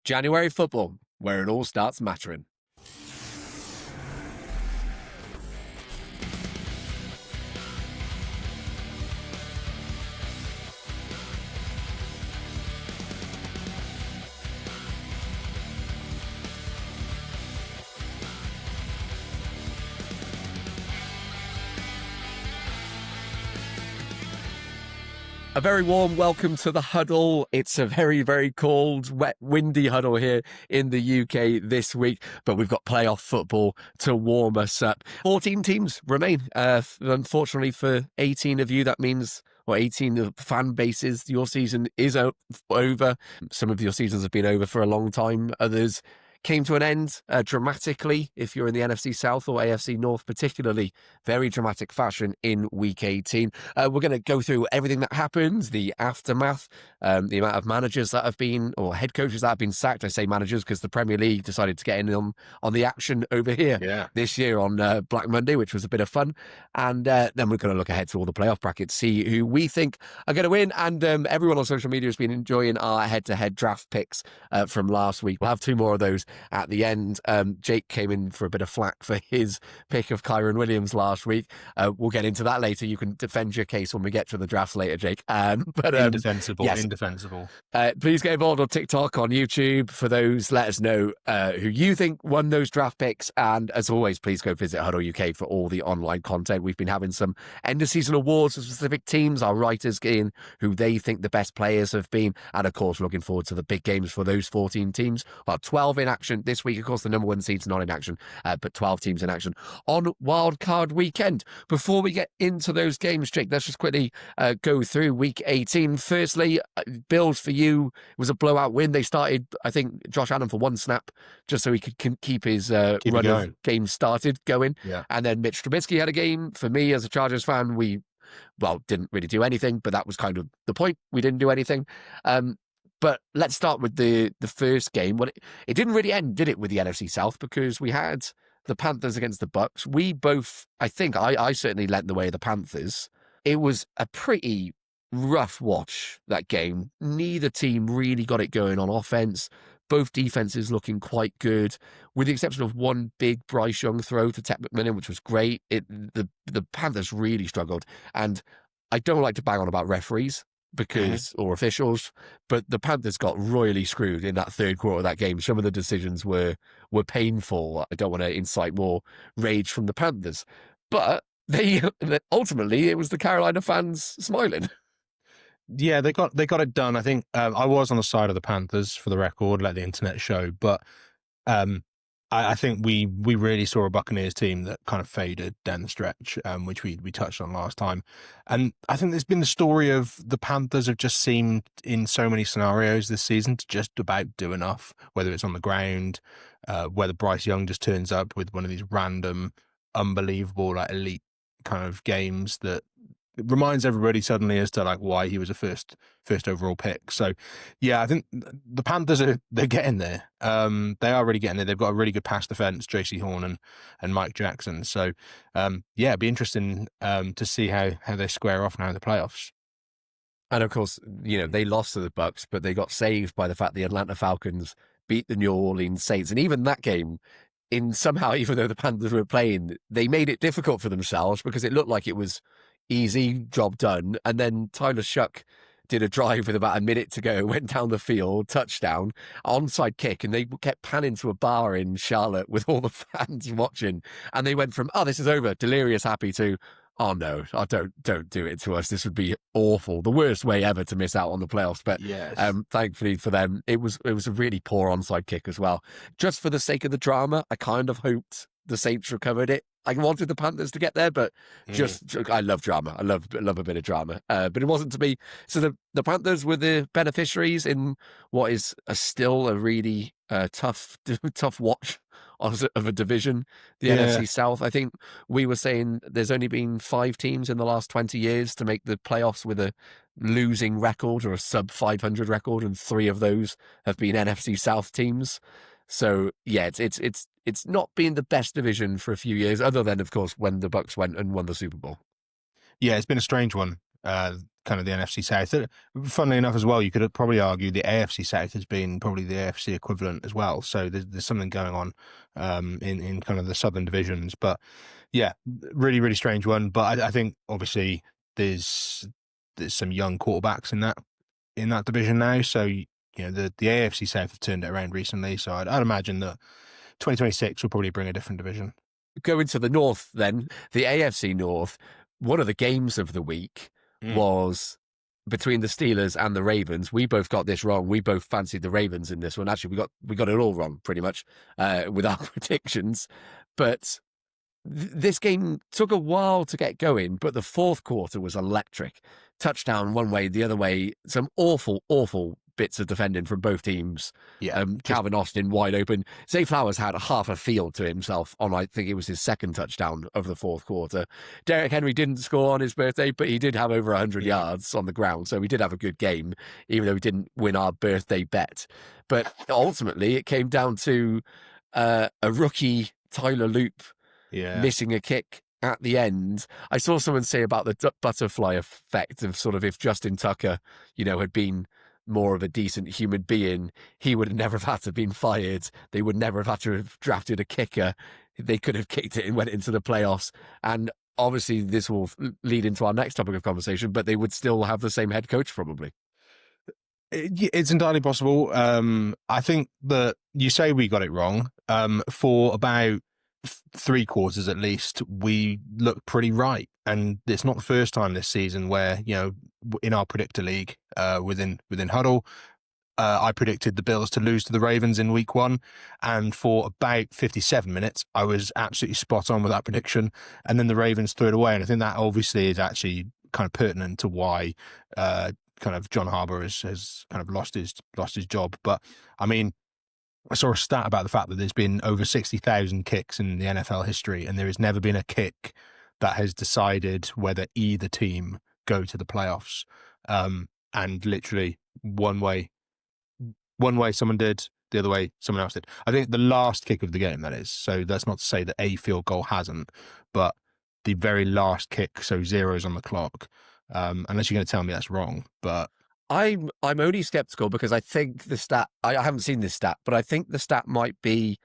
January football, where it all starts mattering. A very warm welcome to the Huddle. It's a very, very cold, wet, windy Huddle here in the UK this week, but we've got playoff football to warm us up. 14 teams remain. Unfortunately for 18 of you, that means, 18 fan bases, your season is over. Some of your seasons have been over for a long time. Others came to an end dramatically if you're in the NFC South or AFC North, particularly very dramatic fashion in Week 18. We're going to go through everything that happened, the aftermath, the amount of managers that have been, or head coaches that have been sacked. I say managers because the Premier League decided to get in on the action over here this year on Black Monday, which was a bit of fun. And then we're going to look ahead to all the playoff brackets, see who we think are going to win. And everyone on social media has been enjoying our head-to-head draft picks from last week. We'll have two more of those at the end. Jake came in for a bit of flack for his pick of Kyron Williams last week. We'll get into that later. You can defend your case when we get to the drafts later, Jake. But indefensible, yes. Indefensible. Please get involved on TikTok, on YouTube. For those, let us know who you think won those draft picks. And as always, please go visit HuddleUK for all the online content. We've been having some end of season awards for specific teams. Our writers get in who they think the best players have been. And of course, looking forward to the big games for those 14 teams. Well, 12 in action this week. Of course, the number one seed's not in action, but 12 teams in action on Wildcard Weekend. Before we get into those games, Jake, let's just quickly go through Week 18. Firstly, Bills for you was a blowout win. They started, I think, Josh Allen for one snap just so he could keep his run of games started going. Yeah. And then Mitch Trubisky had a game. For me, as a Chargers fan, we didn't really do anything, but that was kind of the point. We didn't do anything. But let's start with the first game. Well, it didn't really end, did it, with the NFC South? Because we had the Panthers against the Bucks. We both, I think, I certainly lent the way of the Panthers. It was a pretty rough watch, that game. Neither team really got it going on offense. Both defenses looking quite good, with the exception of one big Bryce Young throw to Ted McMillan, which was great. The Panthers really struggled. And I don't like to bang on about referees, or officials, but the Panthers got royally screwed in that third quarter of that game. Some of the decisions were painful. I don't want to incite more rage from the Panthers, but ultimately it was the Carolina fans smiling. Yeah, they got it done. I think I was on the side of the Panthers, for the record, let the internet show, but I think we really saw a Buccaneers team that kind of faded down the stretch, which we touched on last time. And I think there's been the story of the Panthers have just seemed in so many scenarios this season to just about do enough, whether it's on the ground, whether Bryce Young just turns up with one of these random, unbelievable, elite kind of games that reminds everybody suddenly as to why he was a first overall pick. So yeah, I think the Panthers they're getting there. They are really getting there. They've got a really good pass defense, JC Horn and Mike Jackson. So it'd be interesting to see how they square off now in the playoffs. And of course, they lost to the Bucks, but they got saved by the fact the Atlanta Falcons beat the New Orleans Saints. And even that game, somehow, even though the Panthers were playing, they made it difficult for themselves because it looked like it was easy, job done. And then Tyler Shuck did a drive with about a minute to go, went down the field, touchdown, onside kick, and they kept panning to a bar in Charlotte with all the fans watching. And they went from, this is over, delirious happy, to, oh no, don't do it to us. This would be awful. The worst way ever to miss out on the playoffs. But yes. Thankfully for them, it was a really poor onside kick as well. Just for the sake of the drama, I kind of hoped the Saints recovered it. I wanted the Panthers to get there, but I love drama. I love a bit of drama. But it wasn't to be. So the Panthers were the beneficiaries in what is still a really tough watch of a division, the NFC South. I think we were saying there's only been 5 teams in the last 20 years to make the playoffs with a losing record or a sub 500 record, and 3 of those have been NFC South teams. So yeah, it's not been the best division for a few years, other than of course when the Bucks went and won the Super Bowl. Yeah, it's been a strange one. kind of the NFC South. Funnily enough, as well, you could probably argue the AFC South has been probably the AFC equivalent as well. So there's something going on in kind of the southern divisions. But yeah, really, really strange one. But I think obviously there's some young quarterbacks in that division now. So the AFC South have turned it around recently. So I'd imagine that 2026 will probably bring a different division. Going to the North then, the AFC North, one of the games of the week was between the Steelers and the Ravens. We both got this wrong. We both fancied the Ravens in this one. Actually, we got it all wrong pretty much with our predictions. But this game took a while to get going, but the fourth quarter was electric. Touchdown one way, the other way. Some awful, awful bits of defending from both teams. Yeah, Calvin Austin wide open. Zay Flowers had half a field to himself on, I think it was his second touchdown of the fourth quarter. Derrick Henry didn't score on his birthday, but he did have over 100 yards on the ground, so he did have a good game, even though he didn't win our birthday bet. But ultimately, it came down to a rookie Tyler Loop missing a kick at the end. I saw someone say about the butterfly effect of sort of if Justin Tucker, had been more of a decent human being, he would never have had to have been fired. They would never have had to have drafted a kicker. They could have kicked it and went into the playoffs. And obviously this will lead into our next topic of conversation, but they would still have the same head coach probably. It's entirely possible. I think that you say we got it wrong. For about 3 quarters at least, we look pretty right. And it's not the first time this season where, in our predictor league within Huddle, I predicted the Bills to lose to the Ravens in week 1. And for about 57 minutes, I was absolutely spot on with that prediction. And then the Ravens threw it away. And I think that obviously is actually kind of pertinent to why kind of John Harbaugh has kind of lost his job. But I mean, I saw a stat about the fact that there's been over 60,000 kicks in the NFL history, and there has never been a kick that has decided whether either team go to the playoffs. And literally one way someone did, the other way someone else did. I think the last kick of the game, that is. So that's not to say that a field goal hasn't, but the very last kick, so zeros on the clock. Unless you're going to tell me that's wrong, but I'm only skeptical because I think the stat, I haven't seen this stat, but I think the stat might be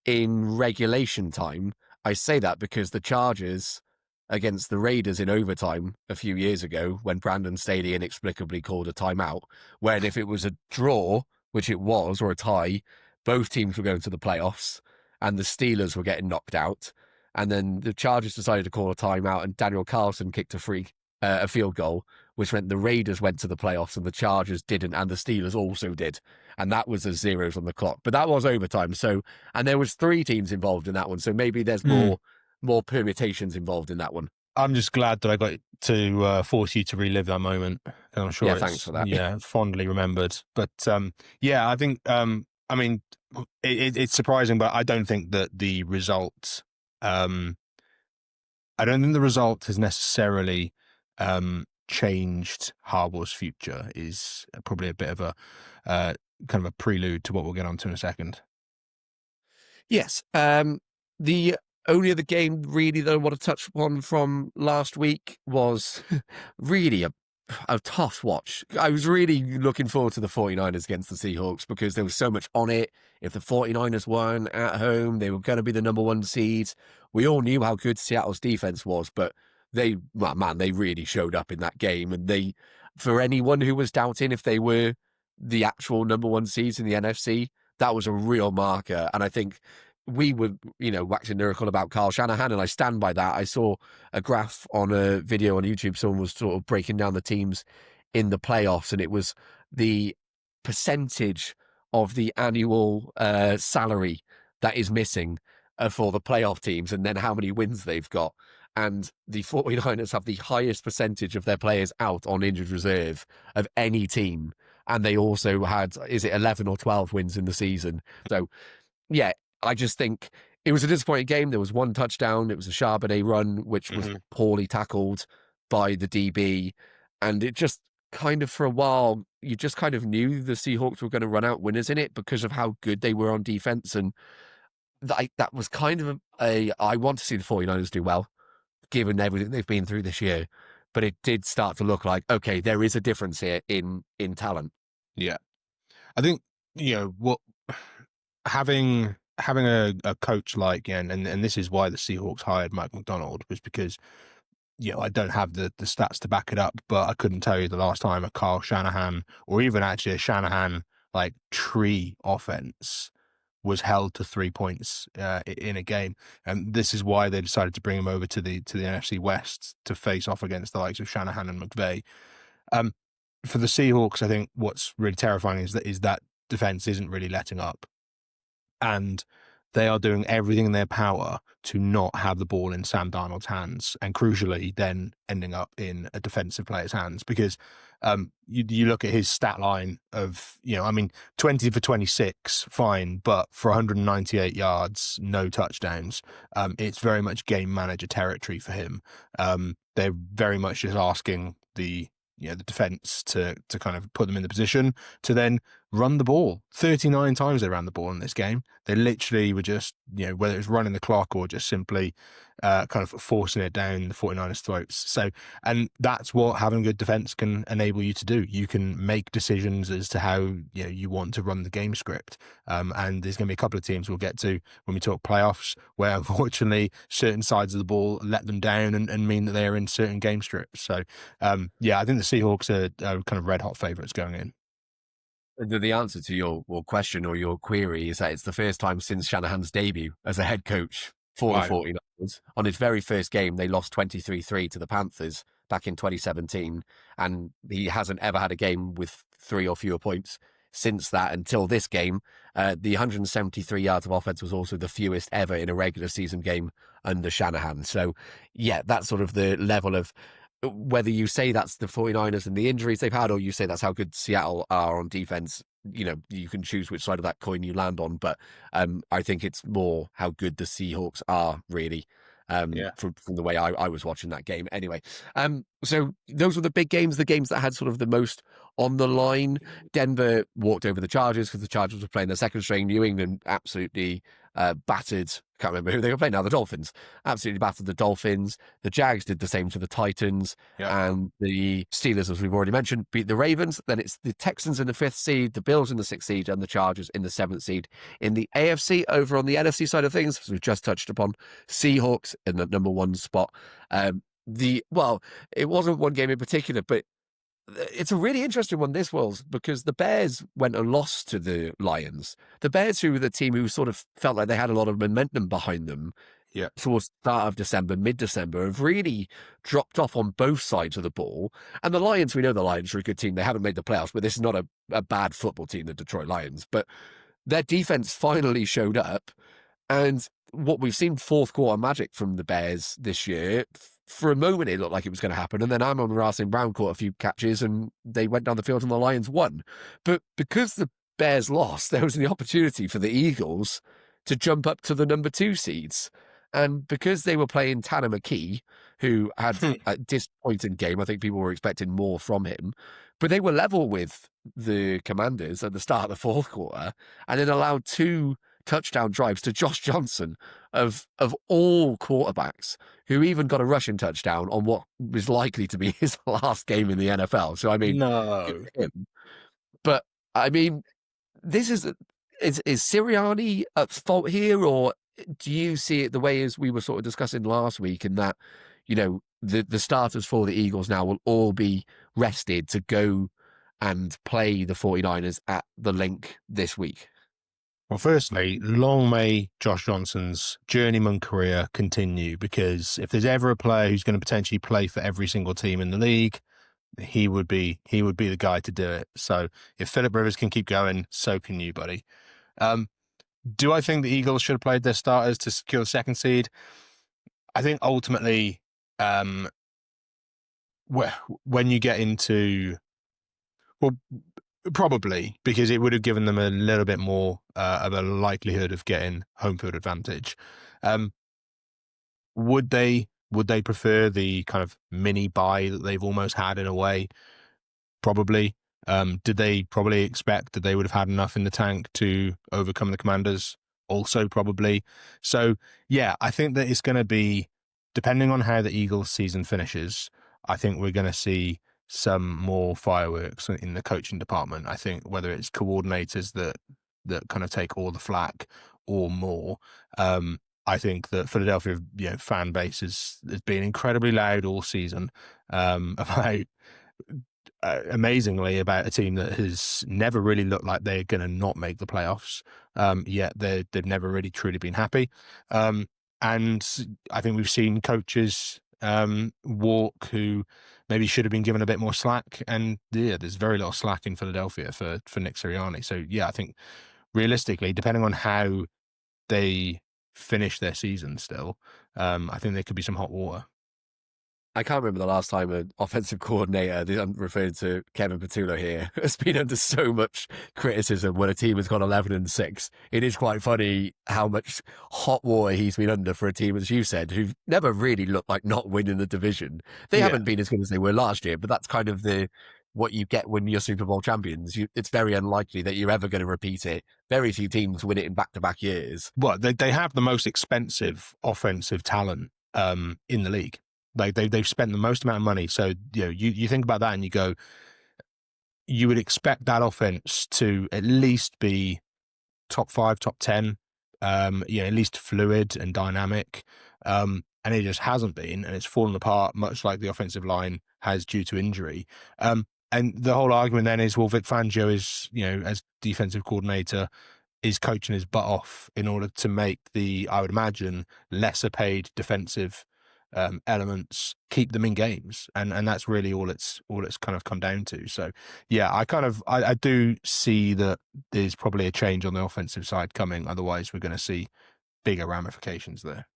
in regulation time. I say that because the Chargers against the Raiders in overtime a few years ago, when Brandon Staley inexplicably called a timeout, when if it was a draw, which it was, or a tie, both teams were going to the playoffs and the Steelers were getting knocked out. And then the Chargers decided to call a timeout and Daniel Carlson kicked a field goal, which meant the Raiders went to the playoffs and the Chargers didn't, and the Steelers also did. And that was the zeros on the clock. But that was overtime. So, and there was 3 teams involved in that one. So maybe there's more permutations involved in that one. I'm just glad that I got to force you to relive that moment. And I'm sure thanks for that. Yeah, fondly remembered. But I think, I mean, it's surprising, but I don't think that the result, has necessarily changed Harbaugh's future. Is probably a bit of a kind of a prelude to what we'll get onto in a second. Yes. The only other game really that I want to touch upon from last week was really a tough watch. I was really looking forward to the 49ers against the Seahawks because there was so much on it. If the 49ers won at home, they were going to be the number 1 seed. We all knew how good Seattle's defense was, but they really showed up in that game. And for anyone who was doubting if they were the actual number 1 seeds in the NFC, that was a real marker. And I think we were, waxing lyrical about Kyle Shanahan, and I stand by that. I saw a graph on a video on YouTube. Someone was sort of breaking down the teams in the playoffs, and it was the percentage of the annual salary that is missing for the playoff teams, and then how many wins they've got. And the 49ers have the highest percentage of their players out on injured reserve of any team. And they also had, 11 or 12 wins in the season. So, yeah, I just think it was a disappointing game. There was 1 touchdown. It was a Charbonnet run, which was poorly tackled by the DB. And it just kind of, for a while, you just kind of knew the Seahawks were going to run out winners in it because of how good they were on defense. And that was kind of I want to see the 49ers do well, given everything they've been through this year. but it did start to look like, okay, there is a difference here in talent. Yeah. I think, what having a coach like, and this is why the Seahawks hired Mike McDonald, was because, I don't have the stats to back it up, but I couldn't tell you the last time a Kyle Shanahan, or even actually a Shanahan like tree offense, was held to 3 points in a game. And this is why they decided to bring him over to the NFC West to face off against the likes of Shanahan and McVay. For the Seahawks, I think what's really terrifying is that defense isn't really letting up. And they are doing everything in their power to not have the ball in Sam Darnold's hands, and crucially then ending up in a defensive player's hands. Because you look at his stat line of, 20 for 26, fine, but for 198 yards, no touchdowns. It's very much game manager territory for him. They're very much just asking the defense to kind of put them in the position to then run the ball. 39 times they ran the ball in this game. They literally were just, whether it was running the clock or just simply kind of forcing it down the 49ers' throats. So, and that's what having good defense can enable you to do. You can make decisions as to how, you want to run the game script. And there's going to be a couple of teams we'll get to when we talk playoffs where unfortunately certain sides of the ball let them down and mean that they're in certain game strips. So, I think the Seahawks are kind of red hot favorites going in. The answer to your question or your query is that it's the first time since Shanahan's debut as a head coach for the 49ers. On his very first game, they lost 23-3 to the Panthers back in 2017, and he hasn't ever had a game with 3 or fewer points since that until this game. The 173 yards of offense was also the fewest ever in a regular season game under Shanahan. So, yeah, that's sort of the level of, whether you say that's the 49ers and the injuries they've had, or you say that's how good Seattle are on defense, you can choose which side of that coin you land on. But I think it's more how good the Seahawks are, really, from the way I was watching that game. Anyway, so those were the big games, the games that had sort of the most on the line. Denver walked over the Chargers because the Chargers were playing their second string. New England absolutely battered, can't remember who they were playing now, the Dolphins. Absolutely battered the Dolphins. The Jags did the same to the Titans. And the Steelers, as we've already mentioned, beat the Ravens. Then it's the Texans in the 5th seed, the Bills in the 6th seed, and the Chargers in the 7th seed. In the AFC, over on the NFC side of things, as we've just touched upon, Seahawks in the number 1 spot. It wasn't one game in particular, but it's a really interesting one, this was, because the Bears went and lost to the Lions. The Bears, who were the team who sort of felt like they had a lot of momentum behind them towards the start of December, mid-December, have really dropped off on both sides of the ball. And the Lions, we know the Lions are a good team. They haven't made the playoffs, but this is not a bad football team, the Detroit Lions. But their defense finally showed up. And what we've seen, fourth quarter magic from the Bears this year, for a moment it looked like it was going to happen, and then Amon-Ra St. Brown caught a few catches and they went down the field and the Lions won. But because the Bears lost, there was the opportunity for the Eagles to jump up to the number 2 seeds. And because they were playing Tanner McKee, who had a disappointing game, I think people were expecting more from him, but they were level with the Commanders at the start of the fourth quarter, and then allowed 2 touchdown drives to Josh Johnson of all quarterbacks, who even got a rushing touchdown on what was likely to be his last game in the NFL. So, I mean, no. But, I mean, this is Sirianni at fault here, or do you see it the way as we were sort of discussing last week, in that, the starters for the Eagles now will all be rested to go and play the 49ers at the Link this week? Well, firstly, long may Josh Johnson's journeyman career continue, because if there's ever a player who's going to potentially play for every single team in the league, he would be the guy to do it. So if Philip Rivers can keep going, so can you, buddy. Do I think the Eagles should have played their starters to secure the 2nd seed? I think ultimately, when you get into, probably, because it would have given them a little bit more of a likelihood of getting home field advantage. Would they prefer the kind of mini bye that they've almost had in a way? Probably. Did they probably expect that they would have had enough in the tank to overcome the Commanders? Also, probably. So, yeah, I think that it's going to be, depending on how the Eagles season finishes, I think we're going to see some more fireworks in the coaching department. I think whether it's coordinators that kind of take all the flack or more. I think that Philadelphia, fan base has been incredibly loud all season about amazingly about a team that has never really looked like they're going to not make the playoffs. Yet they've never really truly been happy. And I think we've seen coaches walk who maybe should have been given a bit more slack. And there's very little slack in Philadelphia for Nick Sirianni. So I think realistically, depending on how they finish their season still, I think there could be some hot water. I can't remember the last time an offensive coordinator, I'm referring to Kevin Patullo here, has been under so much criticism when a team has gone 11-6. It is quite funny how much hot water he's been under for a team, as you said, who've never really looked like not winning the division. They haven't been as good as they were last year, but that's kind of what you get when you're Super Bowl champions. It's very unlikely that you're ever going to repeat it. Very few teams win it in back-to-back years. Well, they have the most expensive offensive talent in the league. Like they've spent the most amount of money. So you think about that and you go, you would expect that offense to at least be top 5, top 10, at least fluid and dynamic. And it just hasn't been, and it's fallen apart, much like the offensive line has due to injury. And the whole argument then is, well, Vic Fangio is, as defensive coordinator, is coaching his butt off in order to make the, I would imagine, lesser paid defensive elements keep them in games, and that's really all it's kind of come down to. So I do see that there's probably a change on the offensive side coming. Otherwise, we're going to see bigger ramifications there.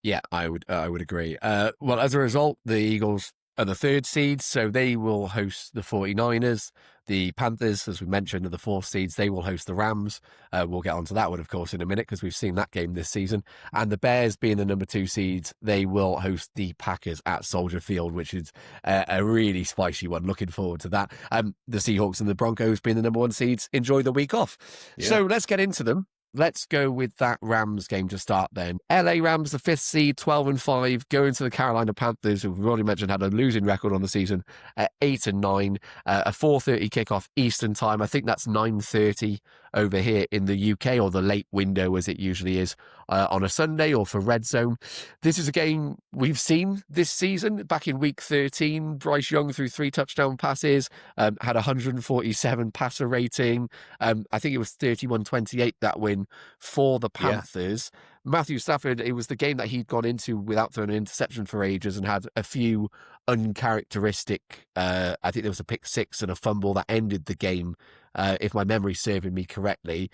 Yeah, I would agree. Well, as a result, the Eagles are the 3rd seeds, so they will host the 49ers. The Panthers, as we mentioned, are the 4th seeds. They will host the Rams. We'll get onto that one, of course, in a minute, because we've seen that game this season. And the Bears, being the number 2 seeds, they will host the Packers at Soldier Field, which is a really spicy one. Looking forward to that. The Seahawks and the Broncos, being the number 1 seeds, enjoy the week off. Yeah. So let's get into them. Let's go with that Rams game to start then. LA Rams, the 5th seed, 12-5, going to the Carolina Panthers, who we've already mentioned had a losing record on the season, at 8-9, a 4:30 kickoff Eastern time. I think that's 9:30 over here in the UK, or the late window as it usually is on a Sunday, or for Red Zone. This is a game we've seen this season. Back in week 13, Bryce Young threw 3 touchdown passes, had 147 passer rating. I think it was 31-28 that win for the Panthers. Yeah. Matthew Stafford, it was the game that he'd gone into without throwing an interception for ages and had a few uncharacteristic, I think there was a pick 6 and a fumble that ended the game, if my memory's serving me correctly.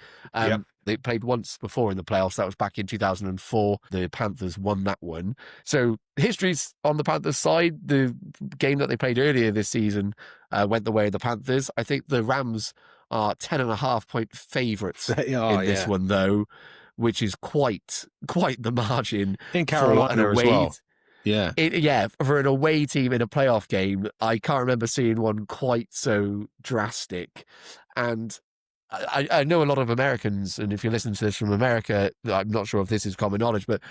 They played once before in the playoffs. That was back in 2004. The Panthers won that one. So history's on the Panthers' side. The game that they played earlier this season went the way of the Panthers. I think the Rams are 10.5-point favourites in this one, though, which is quite the margin in Carolina as well. Yeah, for an away team in a playoff game, I can't remember seeing one quite so drastic. And I know a lot of Americans, and if you're listening to this from America, I'm not sure if this is common knowledge, but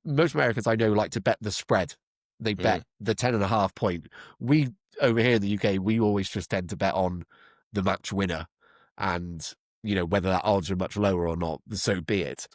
most Americans I know like to bet the spread. They bet the 10.5 point. We, over here in the UK, we always just tend to bet on the match winner, and whether that odds are much lower or not, so be it.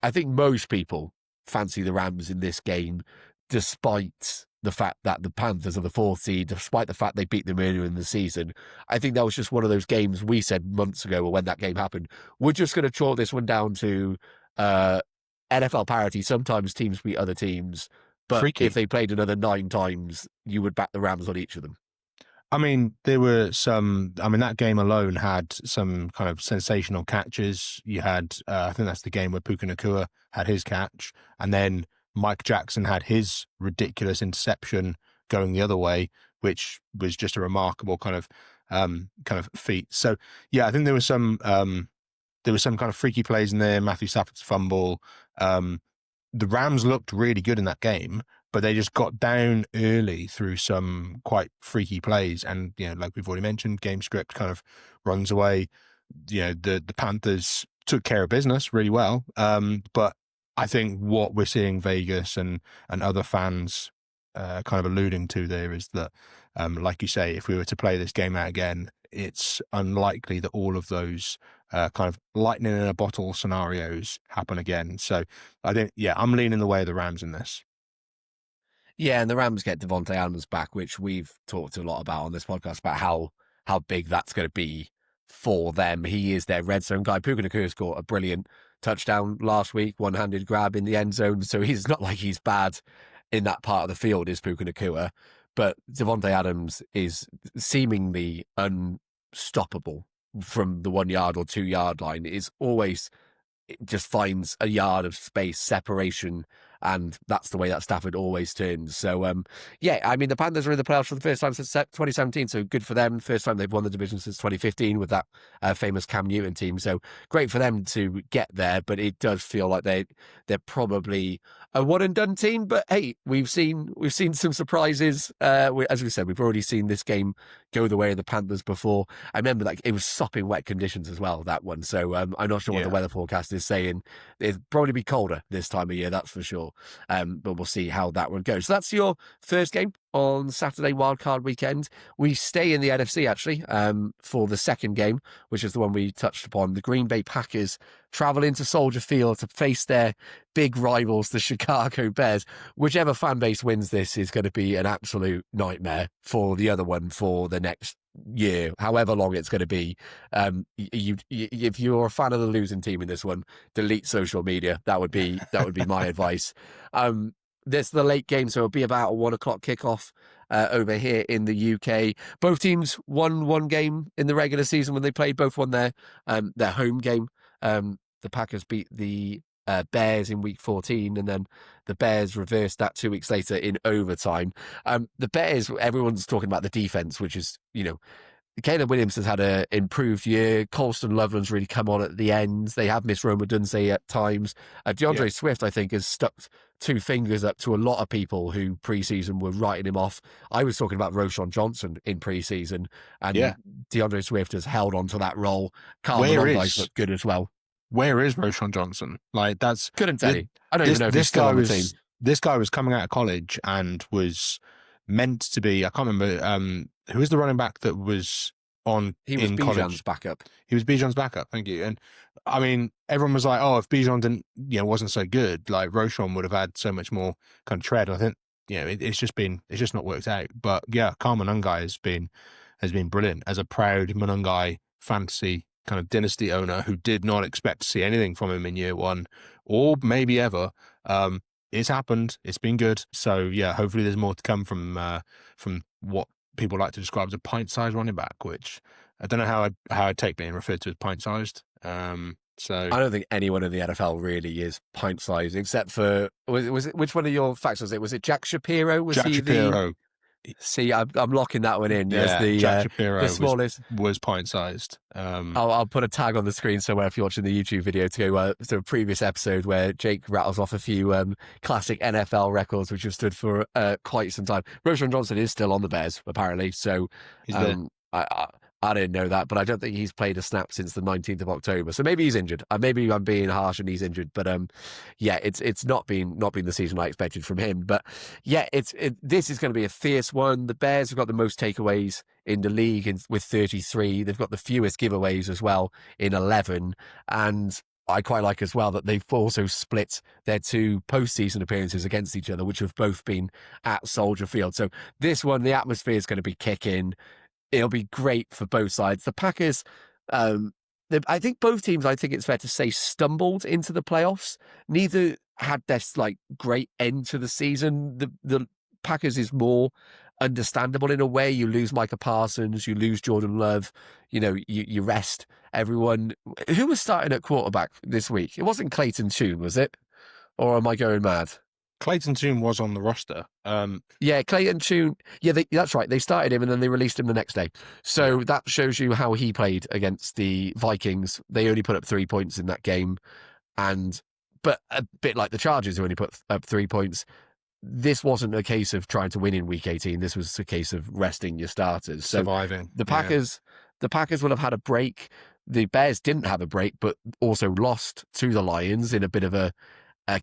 I think most people fancy the Rams in this game, despite the fact that the Panthers are the 4th seed, despite the fact they beat them earlier in the season. I think that was just one of those games we said months ago, or when that game happened, we're just going to chalk this one down to NFL parity. Sometimes teams beat other teams, but if they played another 9 times, you would back the Rams on each of them. I mean, there were that game alone had some kind of sensational catches. You had, I think that's the game where Puka Nacua had his catch, and then Mike Jackson had his ridiculous interception going the other way, which was just a remarkable kind of feat. So I think there was some kind of freaky plays in there. Matthew Stafford's fumble. The Rams looked really good in that game, but they just got down early through some quite freaky plays. And, like we've already mentioned, game script kind of runs away. The Panthers took care of business really well. But I think what we're seeing Vegas and other fans kind of alluding to there is that, like you say, if we were to play this game out again, it's unlikely that all of those kind of lightning in a bottle scenarios happen again. So I think, I'm leaning the way of the Rams in this. Yeah, and the Rams get Devontae Adams back, which we've talked a lot about on this podcast about how big that's going to be for them. He is their red zone guy. Puka Nacua scored a brilliant touchdown last week, one-handed grab in the end zone. So he's not like he's bad in that part of the field, is Puka Nacua. But Devontae Adams is seemingly unstoppable from the 1 yard or 2 yard line. It's always, it just finds a yard of space, separation, and that's the way that Stafford always turns. So, I mean, the Panthers are in the playoffs for the first time since 2017, so good for them. First time they've won the division since 2015 with that famous Cam Newton team. So great for them to get there, but it does feel like they're probably a one and done team. But hey, we've seen some surprises. As we said, we've already seen this game go the way of the Panthers before. I remember that it was sopping wet conditions as well, that one. So I'm not sure what the weather forecast is saying. It'll probably be colder this time of year, that's for sure. But we'll see how that one goes. So that's your first game on Saturday, Wildcard Weekend. We stay in the NFC, actually, for the second game, which is the one we touched upon. The Green Bay Packers travel into Soldier Field to face their big rivals, the Chicago Bears. Whichever fan base wins this is going to be an absolute nightmare for the other one for the next year, however long it's going to be. If you're a fan of the losing team in this one, delete social media. That would be my advice. This is the late game, so it'll be about a 1 o'clock kickoff over here in the UK. Both teams won one game in the regular season when they played. Both won their home game. The Packers beat the Bears in week 14, and then the Bears reversed that 2 weeks later in overtime. The Bears, everyone's talking about the defense, which is, Caleb Williams has had an improved year. Colston Loveland's really come on at the end. They have missed Roma Dunze at times. DeAndre Swift, I think, has stuck 2 fingers up to a lot of people who preseason were writing him off. I was talking about Roschon Johnson in preseason, and DeAndre Swift has held on to that role. Carl Malong's looked good as well. Where is Roschon Johnson? Like, that's couldn't tell you. I don't even know if he's still on the team. This guy was coming out of college and was meant to be. I can't remember who was the running back that was on. He was Bijan's backup. He was Bijan's backup. Thank you. And I mean, everyone was like, "Oh, if Bijan didn't, wasn't so good, like Roschon would have had so much more kind of tread." And I think, it's just not worked out. But yeah, Carl Malonga has been brilliant as a proud Malonga fantasy kind of dynasty owner who did not expect to see anything from him in year 1 or maybe ever. It's happened. It's been good. So yeah, hopefully there's more to come from what people like to describe as a pint-sized running back, which I don't know how I'd take being referred to as pint-sized. So I don't think anyone in the NFL really is pint-sized, except for was it which one of your facts was it? Was it Jack Shapiro? Shapiro. See, I'm locking that one in as Jack Shapiro the smallest. Was pint-sized. I'll put a tag on the screen somewhere if you're watching the YouTube video to go to a previous episode where Jake rattles off a few classic NFL records which have stood for quite some time. Roschon Johnson is still on the Bears, apparently, so I didn't know that, but I don't think he's played a snap since the 19th of October. So maybe he's injured. Maybe I'm being harsh and he's injured, but it's not been the season I expected from him. But yeah, this is going to be a fierce one. The Bears have got the most takeaways in the league with 33. They've got the fewest giveaways as well in 11. And I quite like as well that they've also split their 2 postseason appearances against each other, which have both been at Soldier Field. So this one, the atmosphere is going to be kicking. It'll be great for both sides. The Packers, I think both teams, I think it's fair to say, stumbled into the playoffs. Neither had this great end to the season. The Packers is more understandable in a way. You lose Micah Parsons, you lose Jordan Love, you rest everyone. Who was starting at quarterback this week? It wasn't Clayton Tune, was it? Or am I going mad? Clayton Tune was on the roster. Clayton Tune. Yeah, that's right. They started him and then they released him the next day. So that shows you how he played against the Vikings. They only put up 3 points in that game. But a bit like the Chargers who only put up 3 points, this wasn't a case of trying to win in week 18. This was a case of resting your starters. So surviving. The Packers will have had a break. The Bears didn't have a break, but also lost to the Lions in a bit of a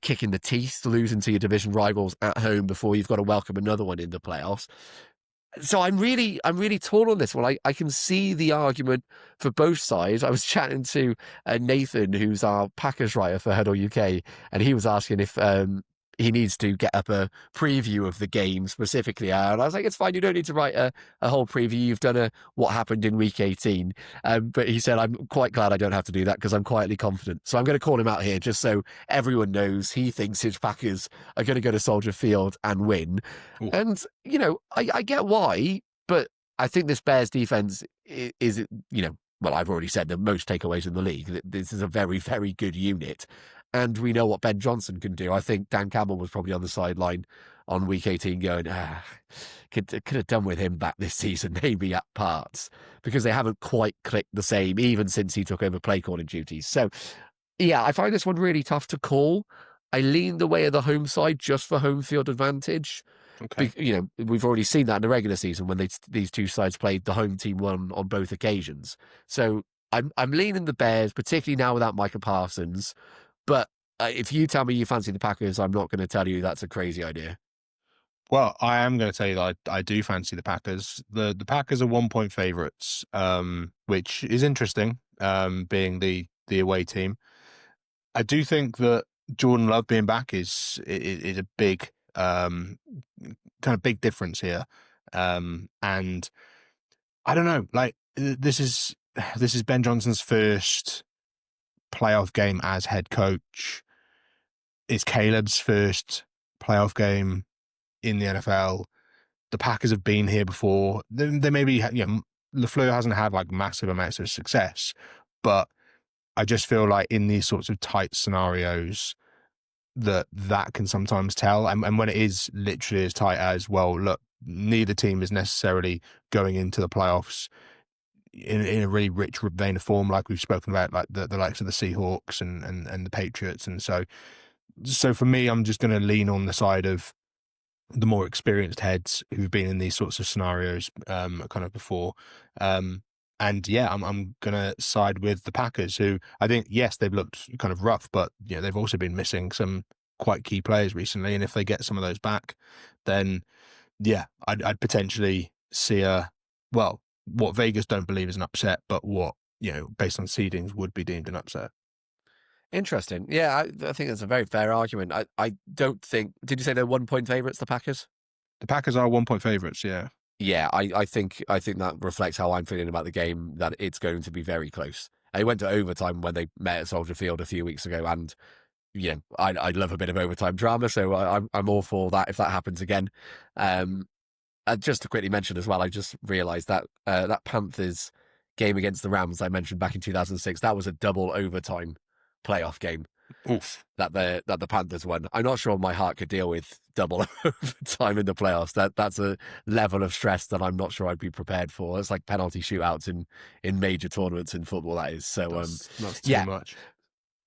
kick in the teeth, losing to your division rivals at home before you've got to welcome another one in the playoffs. So I'm really torn on this one. I can see the argument for both sides. I was chatting to Nathan, who's our Packers writer for HuddleUK, and he was asking if he needs to get up a preview of the game specifically. And I was like, it's fine. You don't need to write a whole preview. You've done what happened in week 18. But he said, I'm quite glad I don't have to do that because I'm quietly confident. So I'm going to call him out here just so everyone knows he thinks his Packers are going to go to Soldier Field and win. Ooh. And, I get why, but I think this Bears defense is, well, I've already said the most takeaways in the league. This is a very, very good unit. And we know what Ben Johnson can do. I think Dan Campbell was probably on the sideline on week 18 going, could have done with him back this season, maybe at parts, because they haven't quite clicked the same, even since he took over play calling duties. So, yeah, I find this one really tough to call. I lean the way of the home side just for home field advantage. Okay. We've already seen that in the regular season when these two sides played, the home team won on both occasions. So I'm leaning the Bears, particularly now without Micah Parsons. But if you tell me you fancy the Packers, I'm not going to tell you that's a crazy idea. Well, I am going to tell you that I do fancy the Packers. The Packers are 1-point favorites, which is interesting, being the away team. I do think that Jordan Love being back is a big kind of big difference here. And I don't know, like this is Ben Johnson's first playoff game as head coach. It's Caleb's first playoff game in the NFL. The Packers have been here before. They maybe, LaFleur hasn't had like massive amounts of success, but I just feel like in these sorts of tight scenarios that can sometimes tell. And when it is literally as tight as, well, look, neither team is necessarily going into the playoffs in a really rich vein of form, like we've spoken about, like the likes of the Seahawks and the Patriots. And so for me, I'm just going to lean on the side of the more experienced heads who've been in these sorts of scenarios kind of before. And yeah, I'm going to side with the Packers, who I think, yes, they've looked kind of rough, but they've also been missing some quite key players recently. And if they get some of those back, then yeah, I'd potentially see what Vegas don't believe is an upset, but what, based on seedings would be deemed an upset. Interesting. Yeah, I think that's a very fair argument. I don't think... Did you say they're 1-point favourites, the Packers? The Packers are 1-point favourites, yeah. Yeah, I think that reflects how I'm feeling about the game, that it's going to be very close. It went to overtime when they met at Soldier Field a few weeks ago, and I love a bit of overtime drama, so I'm all for that if that happens again. Just to quickly mention as well, I just realised that that Panthers game against the Rams I mentioned back in 2006, that was a double overtime playoff game. Oof. That the Panthers won. I'm not sure my heart could deal with double overtime in the playoffs. That's a level of stress that I'm not sure I'd be prepared for. It's like penalty shootouts in major tournaments in football, that is. So that's too much.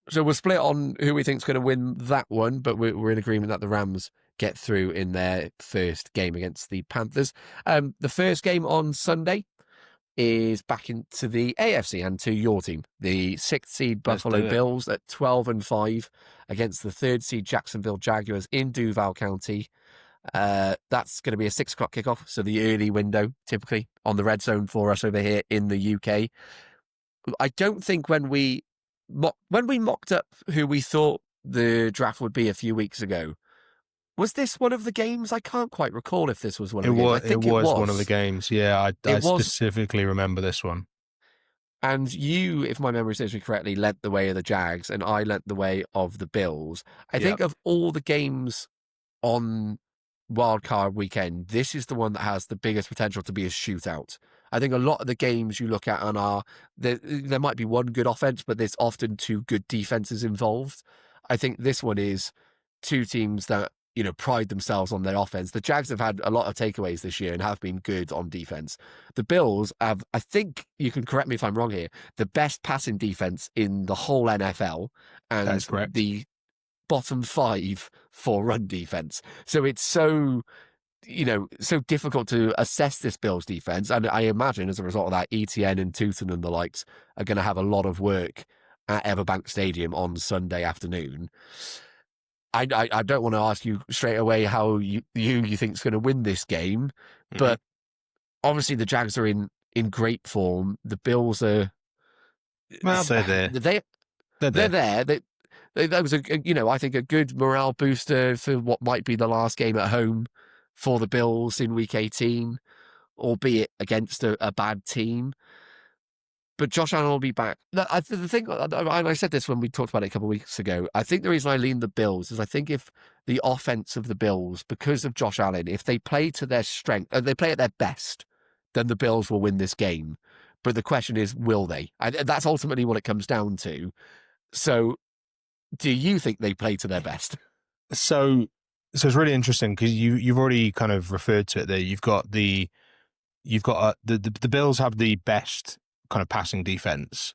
So we're split on who we think's going to win that one, but we're in agreement that the Rams get through in their first game against the Panthers. The first game on Sunday is back into the AFC and to your team, the 6th seed Buffalo Bills at 12-5 against the 3rd seed Jacksonville Jaguars in Duval County. That's going to be a 6 o'clock kickoff, so the early window typically on the red zone for us over here in the UK. I don't think when we mocked up who we thought the draft would be a few weeks ago, was this one of the games? I can't quite recall if this was one of the games. I think it was one of the games. Yeah, I specifically remember this one. And you, if my memory serves me correctly, led the way of the Jags, and I led the way of the Bills. I think of all the games on Wildcard Weekend, this is the one that has the biggest potential to be a shootout. I think a lot of the games you look at there might be one good offense, but there's often 2 good defenses involved. I think this one is 2 teams that pride themselves on their offense. The Jags have had a lot of takeaways this year and have been good on defense. The Bills have, I think you can correct me if I'm wrong here, the best passing defense in the whole NFL, and that's correct. The bottom 5 for run defense. So it's so difficult to assess this Bills defense. And I imagine as a result of that, ETN and Tootin and the likes are going to have a lot of work at Everbank Stadium on Sunday afternoon. I don't want to ask you straight away how you think is going to win this game, but obviously the Jags are in great form. The Bills are, Well, they're there. they're there. That was I think a good morale booster for what might be the last game at home for the Bills in Week 18, albeit against a bad team. But Josh Allen will be back. The thing, and I said this when we talked about it a couple of weeks ago, I think the reason I lean the Bills is I think if the offense of the Bills, because of Josh Allen, if they play to their strength, they play at their best, then the Bills will win this game. But the question is, will they? That's ultimately what it comes down to. So do you think they play to their best? So it's really interesting because you've already kind of referred to it there. You've got the Bills have the best kind of passing defense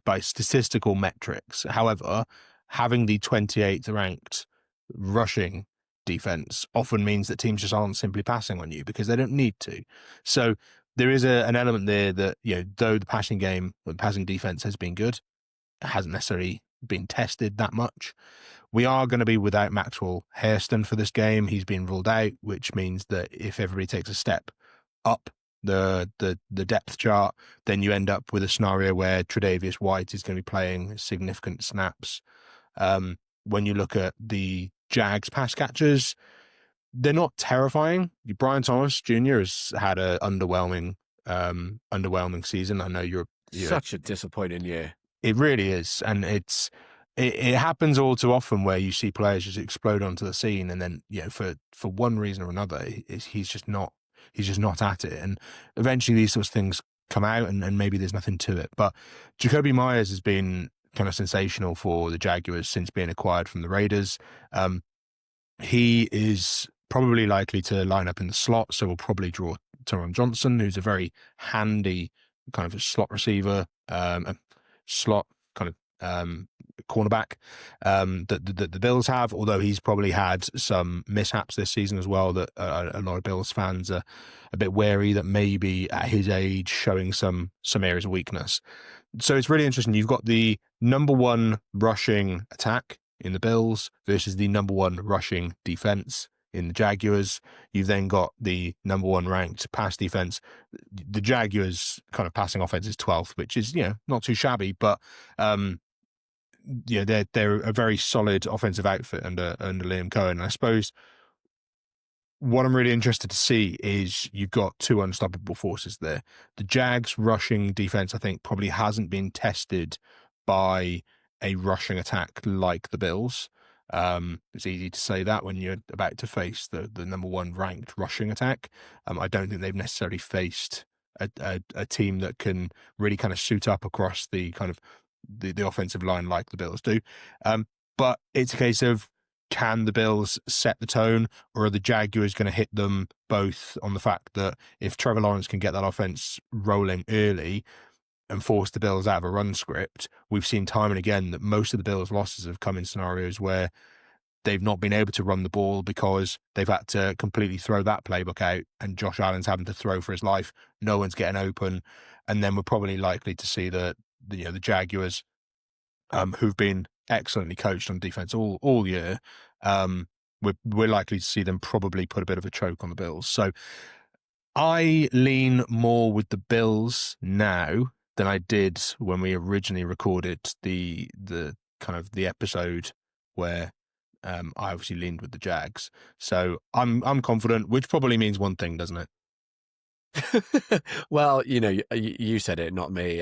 by statistical metrics. However, having the 28th ranked rushing defense often means that teams just aren't simply passing on you because they don't need to. So there is an element there that, though the passing defense has been good, it hasn't necessarily been tested that much. We are going to be without Maxwell Hairston for this game. He's been ruled out, which means that if everybody takes a step up the depth chart, then you end up with a scenario where Tre'Davious White is going to be playing significant snaps. When you look at the Jags pass catchers, they're not terrifying. Brian Thomas Jr. has had an underwhelming season. I know you're such a disappointing year. It really is, and it happens all too often where you see players just explode onto the scene, and then for one reason or another, he's just not at it, and eventually these sorts of things come out, and maybe there's nothing to it. But Jacoby Myers has been kind of sensational for the Jaguars since being acquired from the Raiders. He is probably likely to line up in the slot, so we'll probably draw Tyron Johnson, who's a very handy kind of a slot receiver, slot kind of cornerback that the Bills have, although he's probably had some mishaps this season as well that a lot of Bills fans are a bit wary that maybe at his age showing some areas of weakness. So it's really interesting. You've got the number one rushing attack in the Bills versus the number one rushing defense in the Jaguars. You've then got the number one ranked pass defense. The Jaguars kind of passing offense is 12th, which is, not too shabby, but they're a very solid offensive outfit under Liam Cohen. And I suppose what I'm really interested to see is you've got two unstoppable forces there. The Jags rushing defense, I think, probably hasn't been tested by a rushing attack like the Bills. It's easy to say that when you're about to face the number one ranked rushing attack. I don't think they've necessarily faced a team that can really kind of suit up across the kind of the offensive line like the Bills do. But it's a case of, can the Bills set the tone, or are the Jaguars going to hit them both on the fact that if Trevor Lawrence can get that offense rolling early and force the Bills out of a run script? We've seen time and again that most of the Bills' losses have come in scenarios where they've not been able to run the ball because they've had to completely throw that playbook out, and Josh Allen's having to throw for his life. No one's getting open, and then we're probably likely to see the Jaguars, who've been excellently coached on defense all year. We're likely to see them probably put a bit of a choke on the Bills. So I lean more with the Bills now than I did when we originally recorded the kind of the episode where I obviously leaned with the Jags. So I'm confident, which probably means one thing, doesn't it? Well, you said it, not me.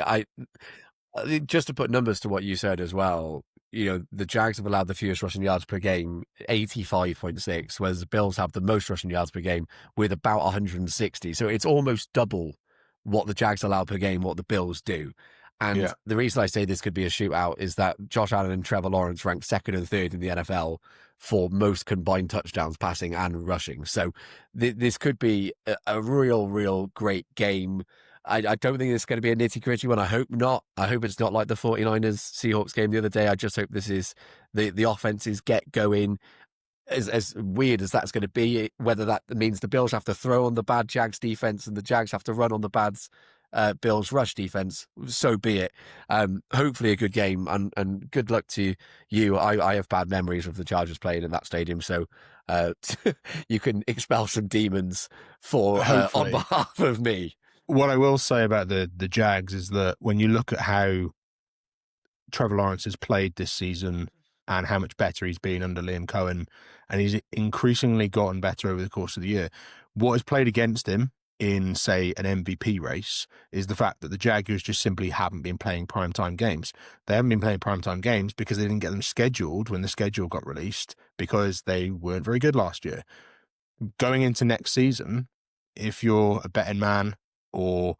Just to put numbers to what you said as well, the Jags have allowed the fewest rushing yards per game, 85.6, whereas the Bills have the most rushing yards per game with about 160. So it's almost double what the Jags allow per game, what the Bills do. And the reason I say this could be a shootout is that Josh Allen and Trevor Lawrence ranked second and third in the NFL for most combined touchdowns passing and rushing. So this could be a real great game. I don't think it's going to be a nitty-gritty one. I hope not. I hope it's not like the 49ers-Seahawks game the other day. I just hope this is the offenses get going. As weird as that's going to be, whether that means the Bills have to throw on the bad Jags defense and the Jags have to run on the bad Bills rush defense, so be it. Hopefully a good game, and good luck to you. I have bad memories of the Chargers playing in that stadium, so you can expel some demons for on Hopefully. behalf of me. What I will say about the Jags is that when you look at how Trevor Lawrence has played this season and how much better he's been under Liam Cohen, and he's increasingly gotten better over the course of the year, what has played against him in, say, an MVP race is the fact that the Jaguars just simply haven't been playing primetime games. They haven't been playing primetime games because they didn't get them scheduled when the schedule got released because they weren't very good last year. Going into next season, if you're a betting man or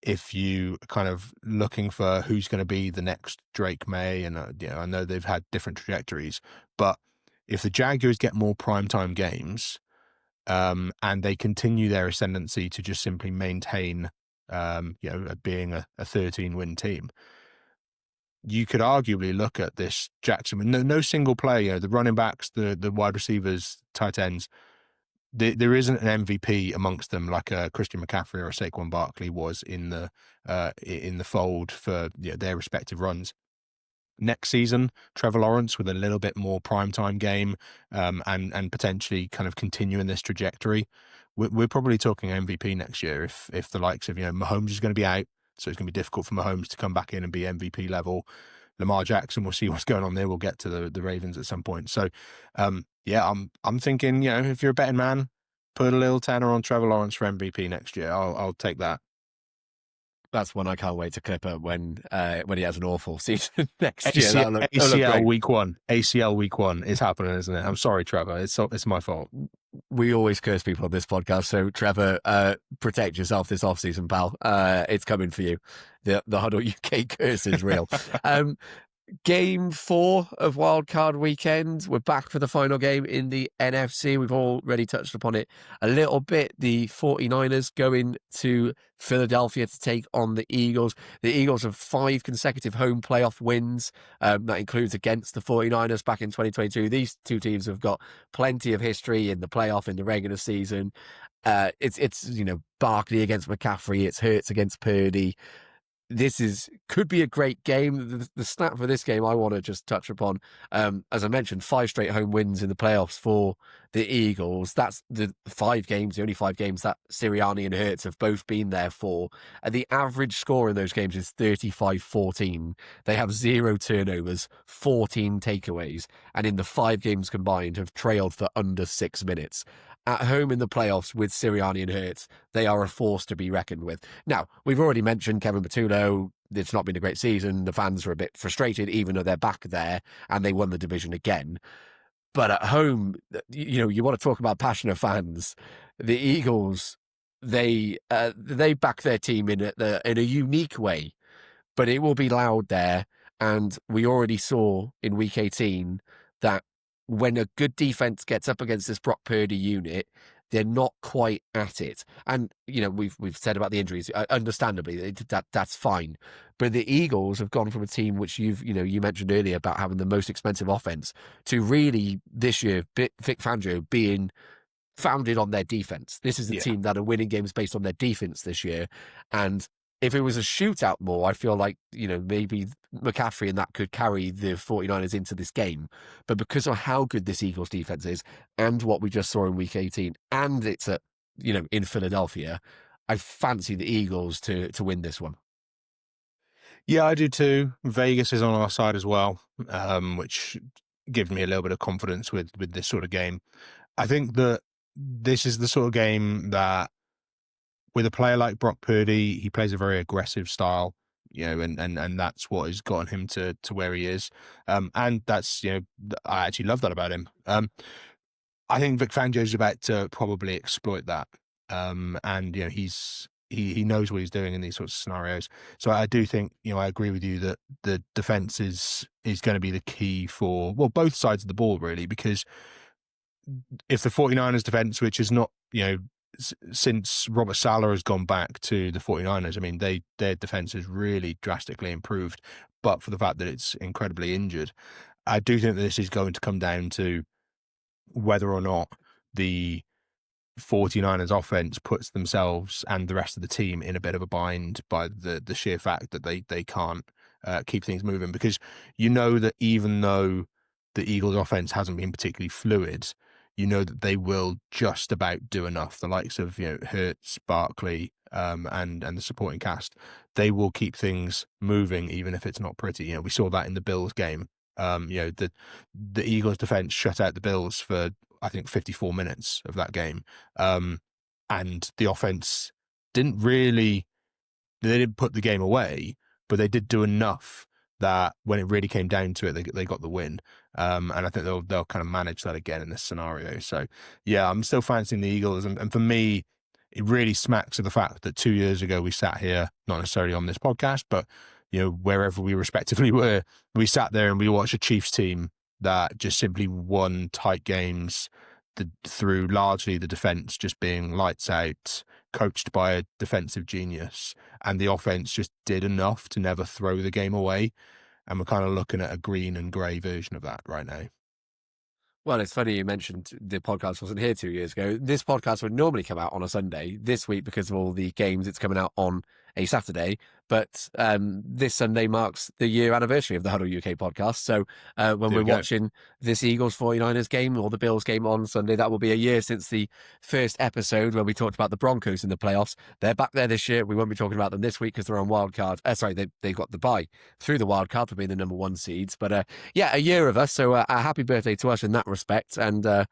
if you are kind of looking for who's going to be the next Drake May, and I know they've had different trajectories, but if the Jaguars get more primetime games, and they continue their ascendancy to just simply maintain, being a 13-win team, you could arguably look at this Jackson. No single player, the running backs, the wide receivers, tight ends. There isn't an MVP amongst them like a Christian McCaffrey or a Saquon Barkley was in the fold for their respective runs. Next season, Trevor Lawrence with a little bit more primetime game, and potentially kind of continuing this trajectory. We're probably talking MVP next year if the likes of Mahomes is going to be out, so it's going to be difficult for Mahomes to come back in and be MVP level. Lamar Jackson, we'll see what's going on there. We'll get to the Ravens at some point. So, I'm thinking, if you're a betting man, put a little tenner on Trevor Lawrence for MVP next year. I'll take that. That's one I can't wait to clip up when he has an awful season next year. ACL week one. ACL week one is happening, isn't it? I'm sorry, Trevor. It's my fault. We always curse people on this podcast, so Trevor, protect yourself this off-season, pal. It's coming for you. The HuddleUK curse is real. Game 4 of Wildcard Weekend. We're back for the final game in the NFC. We've already touched upon it a little bit. The 49ers going to Philadelphia to take on the Eagles. The Eagles have 5 consecutive home playoff wins. That includes against the 49ers back in 2022. These two teams have got plenty of history in the playoff, in the regular season. It's Barkley against McCaffrey. It's Hurts against Purdy. This could be a great game. The stat for this game I want to just touch upon. As I mentioned, 5 straight home wins in the playoffs for the Eagles. That's the only 5 games that Sirianni and Hurts have both been there for. And the average score in those games is 35-14. They have 0 turnovers, 14 takeaways, and in the 5 games combined have trailed for under 6 minutes. At home in the playoffs with Sirianni and Hurts, they are a force to be reckoned with. Now, we've already mentioned Kevin Patullo. It's not been a great season. The fans are a bit frustrated, even though they're back there and they won the division again. But at home, you want to talk about passionate fans. The Eagles, they back their team in a unique way, but it will be loud there. And we already saw in Week 18 that when a good defense gets up against this Brock Purdy unit, they're not quite at it. And, we've said about the injuries, understandably, that's fine. But the Eagles have gone from a team which you mentioned earlier about having the most expensive offense to really this year, Vic Fangio being founded on their defense. This is a team that are winning games based on their defense this year. And if it was a shootout more, I feel like, maybe McCaffrey and that could carry the 49ers into this game. But because of how good this Eagles defense is and what we just saw in Week 18, and it's in Philadelphia, I fancy the Eagles to win this one. Yeah, I do too. Vegas is on our side as well, which gives me a little bit of confidence with this sort of game. I think that this is the sort of game that, with a player like Brock Purdy, he plays a very aggressive style, and that's what has gotten him to where he is. And that's, I actually love that about him. I think Vic Fangio is about to probably exploit that. And he knows what he's doing in these sorts of scenarios. So I do think, I agree with you that the defense is going to be the key for, both sides of the ball, really, because if the 49ers defense, which is not, since Robert Saleh has gone back to the 49ers, I mean, their defense has really drastically improved, but for the fact that it's incredibly injured, I do think that this is going to come down to whether or not the 49ers offense puts themselves and the rest of the team in a bit of a bind by the sheer fact that they can't keep things moving, because you know that even though the Eagles offense hasn't been particularly fluid, you know that they will just about do enough. The likes of, Hurts, Barkley, and the supporting cast, they will keep things moving even if it's not pretty. We saw that in the Bills game. The Eagles defense shut out the Bills for, I think, 54 minutes of that game. And the offense they didn't put the game away, but they did do enough that when it really came down to it, they got the win. And I think they'll kind of manage that again in this scenario. So yeah, I'm still fancying the Eagles. And for me, it really smacks of the fact that 2 years ago we sat here, not necessarily on this podcast, but wherever we respectively were, we sat there and we watched a Chiefs team that just simply won tight games through largely the defense just being lights out, coached by a defensive genius, and the offense just did enough to never throw the game away. And we're kind of looking at a green and grey version of that right now. Well, it's funny you mentioned the podcast wasn't here 2 years ago. This podcast would normally come out on a Sunday. This week, because of all the games, it's coming out on a Saturday. But this Sunday marks the year anniversary of the HuddleUK podcast. So when we're watching this Eagles 49ers game or the Bills game on Sunday, that will be a year since the first episode where we talked about the Broncos in the playoffs. They're back there this year. We won't be talking about them this week because they're on wildcard. They've got the bye through the wildcard for being the number 1 seeds. But yeah, a year of us. So a happy birthday to us in that respect. And a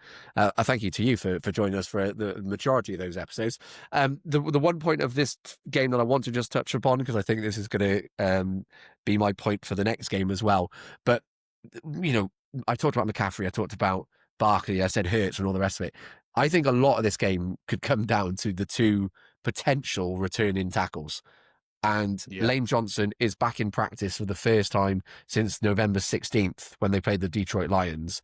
thank you to you for joining us for the majority of those episodes. The one point of this game that I want to just touch upon, because I think this is going to be my point for the next game as well. But, I talked about McCaffrey, I talked about Barkley, I said Hurts and all the rest of it. I think a lot of this game could come down to the 2 potential returning tackles. And Lane Johnson is back in practice for the first time since November 16th when they played the Detroit Lions.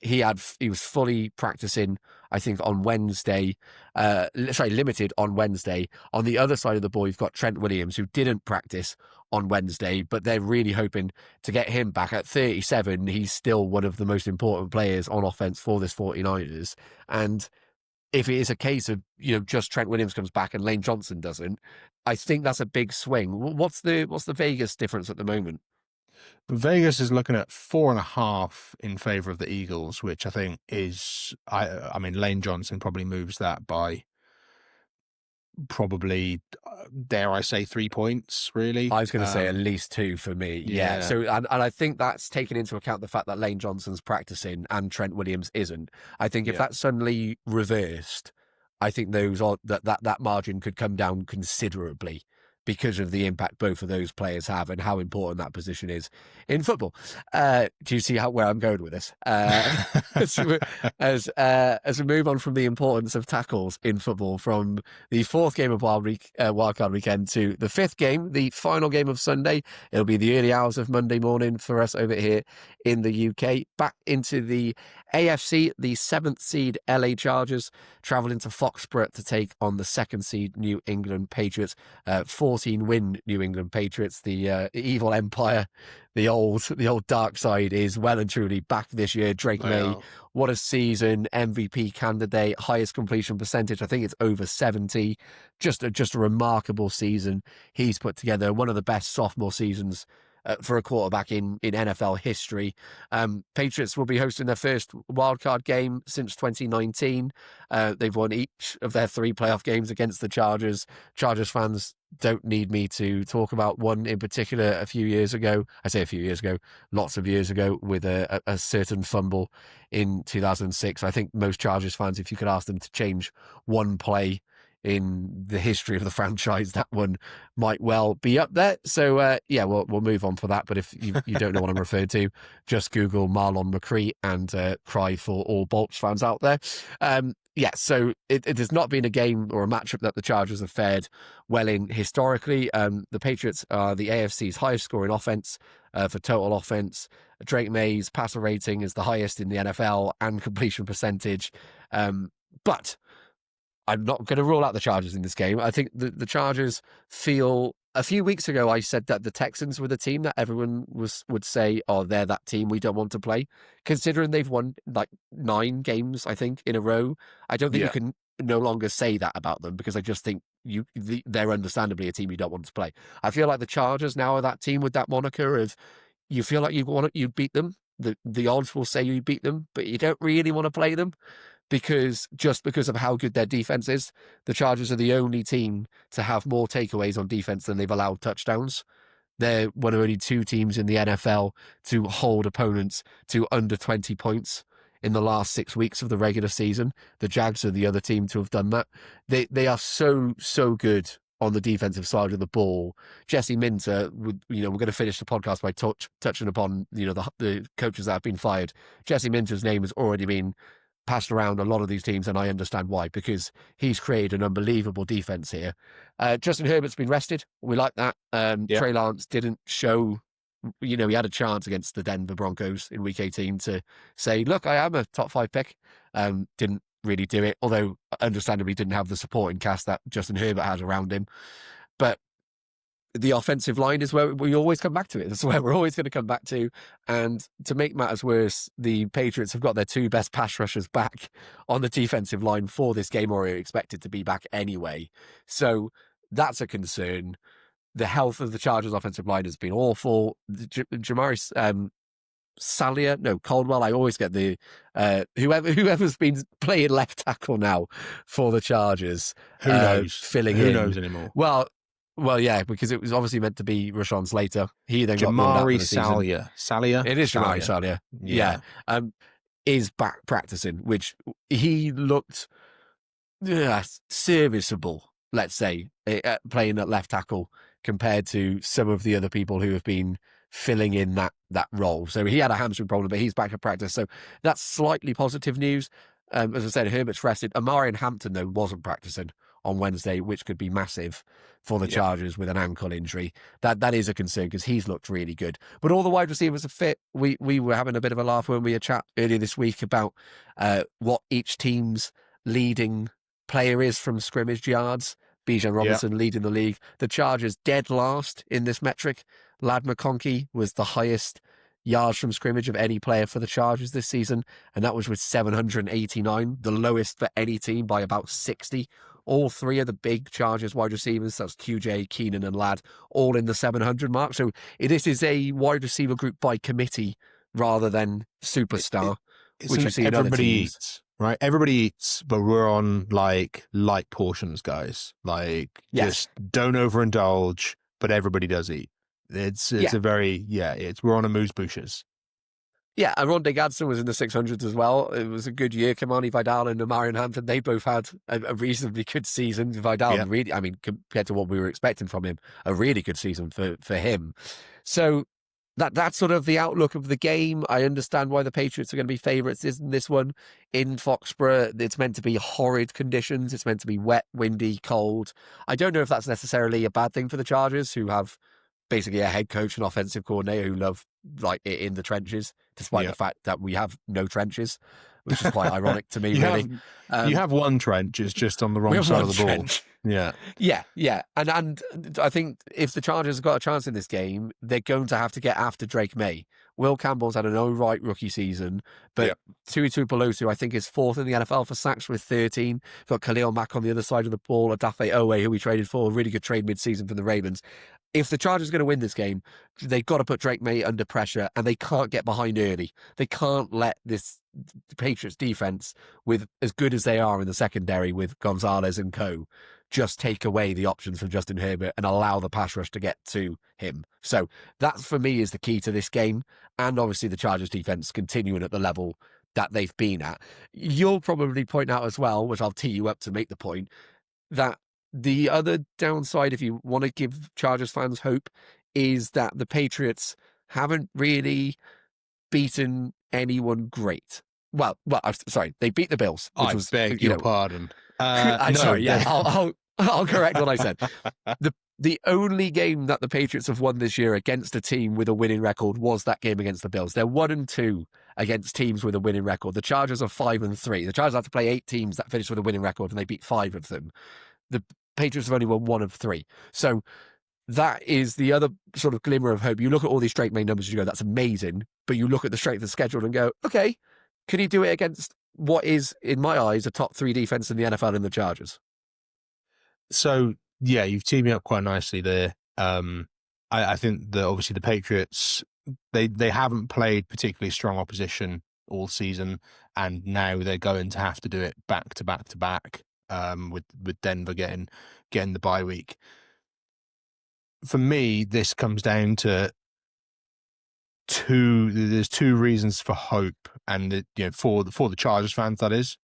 He was fully practicing, I think, on Wednesday. Limited on Wednesday. On the other side of the ball, you've got Trent Williams, who didn't practice on Wednesday, but they're really hoping to get him back. At 37, he's still one of the most important players on offense for this 49ers. And if it is a case of, just Trent Williams comes back and Lane Johnson doesn't, I think that's a big swing. What's the Vegas difference at the moment? Vegas is looking at 4.5 in favor of the Eagles, which I think is, I mean, Lane Johnson probably moves that by probably, dare I say, 3 points, really. I was going to say at least 2 for me. Yeah. So, and I think that's taken into account the fact that Lane Johnson's practicing and Trent Williams isn't. I think if that's suddenly reversed, I think that margin could come down considerably because of the impact both of those players have and how important that position is in football. Do you see where I'm going with this? As we move on from the importance of tackles in football, from the 4th game of Wildcard Weekend to the 5th game, the final game of Sunday. It'll be the early hours of Monday morning for us over here in the UK. Back into the AFC, the 7th seed LA Chargers traveling to Foxborough to take on the 2nd seed New England Patriots. 14-win New England Patriots, the evil empire, the old dark side is well and truly back this year. Drake May, what a season! MVP candidate, highest completion percentage. I think it's over 70. Just a remarkable season he's put together. One of the best sophomore seasons for a quarterback in NFL history. Patriots will be hosting their first wildcard game since 2019. They've won each of their 3 playoff games against the Chargers. Chargers fans don't need me to talk about one in particular a few years ago. I say a few years ago, lots of years ago, with a certain fumble in 2006. I think most Chargers fans, if you could ask them to change one play in the history of the franchise, that one might well be up there. So we'll move on for that. But if you don't know what I'm referring to, just Google Marlon McCree and cry for all Bolts fans out there. So it has not been a game or a matchup that the Chargers have fared well in historically. The Patriots are the AFC's highest scoring offense for total offense. Drake May's passer rating is the highest in the NFL and completion percentage. But I'm not going to rule out the Chargers in this game. I think the Chargers feel... A few weeks ago, I said that the Texans were the team that everyone would say, oh, they're that team we don't want to play. Considering they've won like 9 games, I think, in a row, I don't think you can no longer say that about them because I just think they're understandably a team you don't want to play. I feel like the Chargers now are that team with that moniker of you feel like you beat them. The odds will say you beat them, but you don't really want to play them because of how good their defense is. The Chargers are the only team to have more takeaways on defense than they've allowed touchdowns. They're one of only 2 teams in the NFL to hold opponents to under 20 points in the last 6 weeks of the regular season. The Jags are the other team to have done that. They are so good on the defensive side of the ball. Jesse Minter, we're going to finish the podcast by touching upon the coaches that have been fired. Jesse Minter's name has already been passed around a lot of these teams, and I understand why, because he's created an unbelievable defense here. Justin Herbert's been rested. We like that. Trey Lance didn't show, he had a chance against the Denver Broncos in week 18 to say, look, I am a top 5 pick. Didn't really do it, although understandably didn't have the supporting cast that Justin Herbert has around him. But the offensive line is where we always come back to it. That's where we're always going to come back to. And to make matters worse, the Patriots have got their 2 best pass rushers back on the defensive line for this game, or are expected to be back anyway. So that's a concern. The health of the Chargers offensive line has been awful. Jamari Caldwell. I always get the whoever's been playing left tackle now for the Chargers. Who knows? Filling Who in. knows anymore? Well, yeah, because it was obviously meant to be Rashawn Slater. He then got Jamari Salyer. It is Jamari Salyer. Yeah. Is back practicing, which he looked serviceable, let's say, playing at left tackle compared to some of the other people who have been filling in that role. So he had a hamstring problem, but he's back at practice. So that's slightly positive news. As I said, Herbert's rested. Amarian Hampton, though, wasn't practicing on Wednesday, which could be massive for the Chargers with an ankle injury. That is a concern because he's looked really good. But all the wide receivers are fit. We were having a bit of a laugh when we had chat earlier this week about what each team's leading player is from scrimmage yards. Bijan Robinson leading the league. The Chargers dead last in this metric. Lad McConkey was the highest yards from scrimmage of any player for the Chargers this season, and that was with 789, the lowest for any team by about 60. All 3 of the big Chargers wide receivers, that's QJ, Keenan, and Ladd, all in the 700 mark. So this is a wide receiver group by committee rather than superstar, which you see in other teams. Eats, right? Everybody eats, but we're on light portions, guys. Just don't overindulge, but everybody does eat. It's a very, we're on amuse bouches. Yeah, and Rondé Gadsden was in the 600s as well. It was a good year. Kamani Vidal and Amarian Hampton, they both had a reasonably good season. Vidal really, compared to what we were expecting from him, a really good season for him. So that's sort of the outlook of the game. I understand why the Patriots are going to be favourites in this one. In Foxborough, it's meant to be horrid conditions. It's meant to be wet, windy, cold. I don't know if that's necessarily a bad thing for the Chargers, who have basically a head coach and offensive coordinator who love it in the trenches, despite the fact that we have no trenches, which is quite ironic to me, really. You have one trench, it's just on the wrong side of the ball. Trench. Yeah. And I think if the Chargers have got a chance in this game, they're going to have to get after Drake May. Will Campbell's had an all-right rookie season, but Tuitu Pelosi, I think, is 4th in the NFL for sacks with 13. Got Khalil Mack on the other side of the ball, Adafe Owe, who we traded for, a really good trade mid-season for the Ravens. If the Chargers are going to win this game, they've got to put Drake May under pressure, and they can't get behind early. They can't let this Patriots defense, with as good as they are in the secondary with Gonzalez and co, just take away the options from Justin Herbert and allow the pass rush to get to him. So that, for me, is the key to this game. And obviously the Chargers defense continuing at the level that they've been at. You'll probably point out as well, which I'll tee you up to make the point, that the other downside, if you want to give Chargers fans hope, is that the Patriots haven't really beaten anyone great. Well, sorry, they beat the Bills. I beg your pardon. I'll correct what I said. The only game that the Patriots have won this year against a team with a winning record was that game against the Bills. They're 1-2 against teams with a winning record. The Chargers are 5-3. The Chargers have to play 8 teams that finish with a winning record, and they beat 5 of them. The Patriots have only won 1 of 3. So that is the other sort of glimmer of hope. You look at all these straight main numbers and you go, that's amazing. But you look at the strength of the schedule and go, okay, can he do it against what is, in my eyes, a top 3 defense in the NFL in the Chargers. So yeah, you've teamed me up quite nicely there. I think that obviously the Patriots, they haven't played particularly strong opposition all season, and now they're going to have to do it back to back to back. With Denver getting the bye week. For me, this comes down to there's 2 reasons for hope, and for the Chargers fans, that is,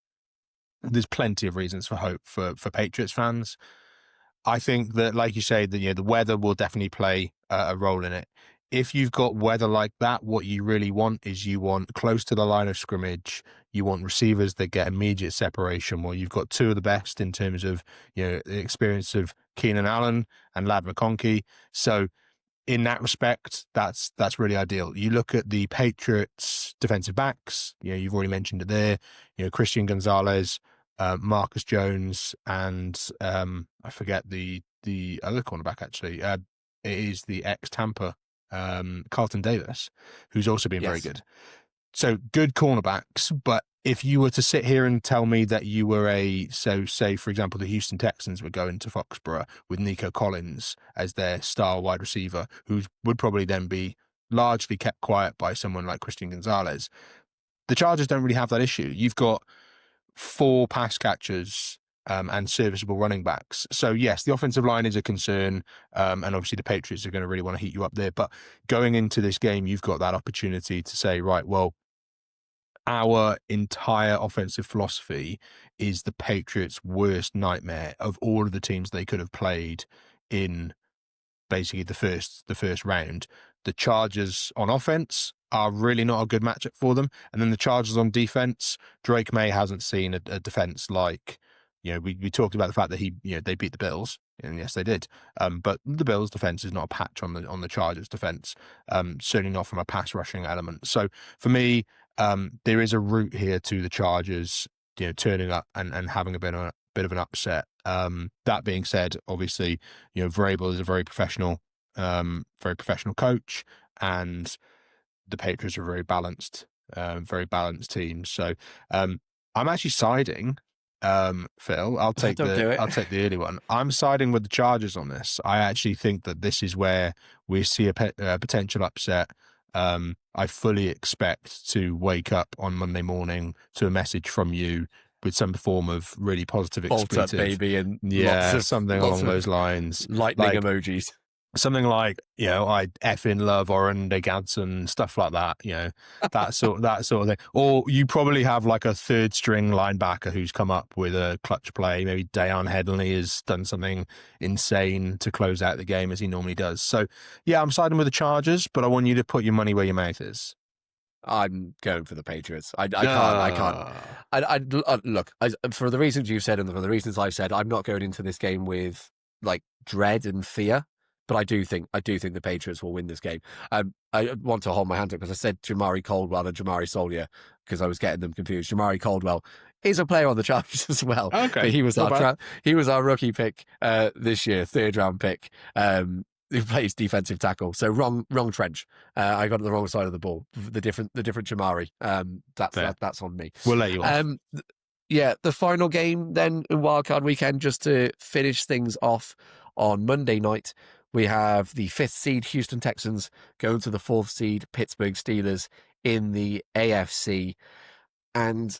there's plenty of reasons for hope for Patriots fans. I think that, like you say, the weather will definitely play a role in it. If you've got weather like that, what you really want is you want close to the line of scrimmage. You want receivers that get immediate separation. Well, you've got 2 of the best in terms of the experience of Keenan Allen and Ladd McConkey. So in that respect, that's really ideal. You look at the Patriots defensive backs, you've already mentioned it there, Christian Gonzalez, Marcus Jones, and I forget the other cornerback actually. It is the ex-Tampa, Carlton Davis, who's also been very good. So good cornerbacks, but if you were to sit here and tell me that you were say, for example, the Houston Texans were going to Foxborough with Nico Collins as their star wide receiver, who would probably then be largely kept quiet by someone like Christian Gonzalez. The Chargers don't really have that issue. You've got 4 pass catchers and serviceable running backs. So yes, the offensive line is a concern, and obviously the Patriots are going to really want to heat you up there. But going into this game, you've got that opportunity to say, right, well, our entire offensive philosophy is the Patriots' worst nightmare of all of the teams they could have played in basically the first round. The Chargers on offense are really not a good matchup for them, and then the Chargers on defense, Drake May hasn't seen a defense like, we talked about the fact that they beat the Bills, and yes, they did. But the Bills' defense is not a patch on the Chargers' defense, certainly not from a pass rushing element. So for me, there is a route here to the Chargers, turning up and having a bit of an upset. That being said, obviously, Vrabel is a very professional coach, and the Patriots are a very balanced team. So I'm actually siding. Phil, I'll take the early one. I'm siding with the Chargers on this. I actually think that this is where we see a potential upset. I fully expect to wake up on Monday morning to a message from you with some form of really positive expletive, Bolt up, baby, and something along those lines, lightning emojis. Something like, I effing love Orlando Gadsden, stuff like that, that sort of thing. Or you probably have like a 3rd string linebacker who's come up with a clutch play. Maybe Dayon Headley has done something insane to close out the game as he normally does. So yeah, I'm siding with the Chargers, but I want you to put your money where your mouth is. I'm going for the Patriots. I can't. Look, for the reasons you said and for the reasons I've said, I'm not going into this game with like dread and fear. But I do think the Patriots will win this game. I want to hold my hand up because I said Jamari Caldwell and Jamari Solier because I was getting them confused. Jamari Caldwell is a player on the Chargers as well. Okay, but he was our rookie pick this year, 3rd round pick. Who plays defensive tackle? So wrong trench. I got it the wrong side of the ball. The different Jamari. That's on me. We'll let you off. Yeah, the final game then in Wildcard Weekend, just to finish things off on Monday night. We have the 5th seed Houston Texans going to the 4th seed Pittsburgh Steelers in the AFC. And,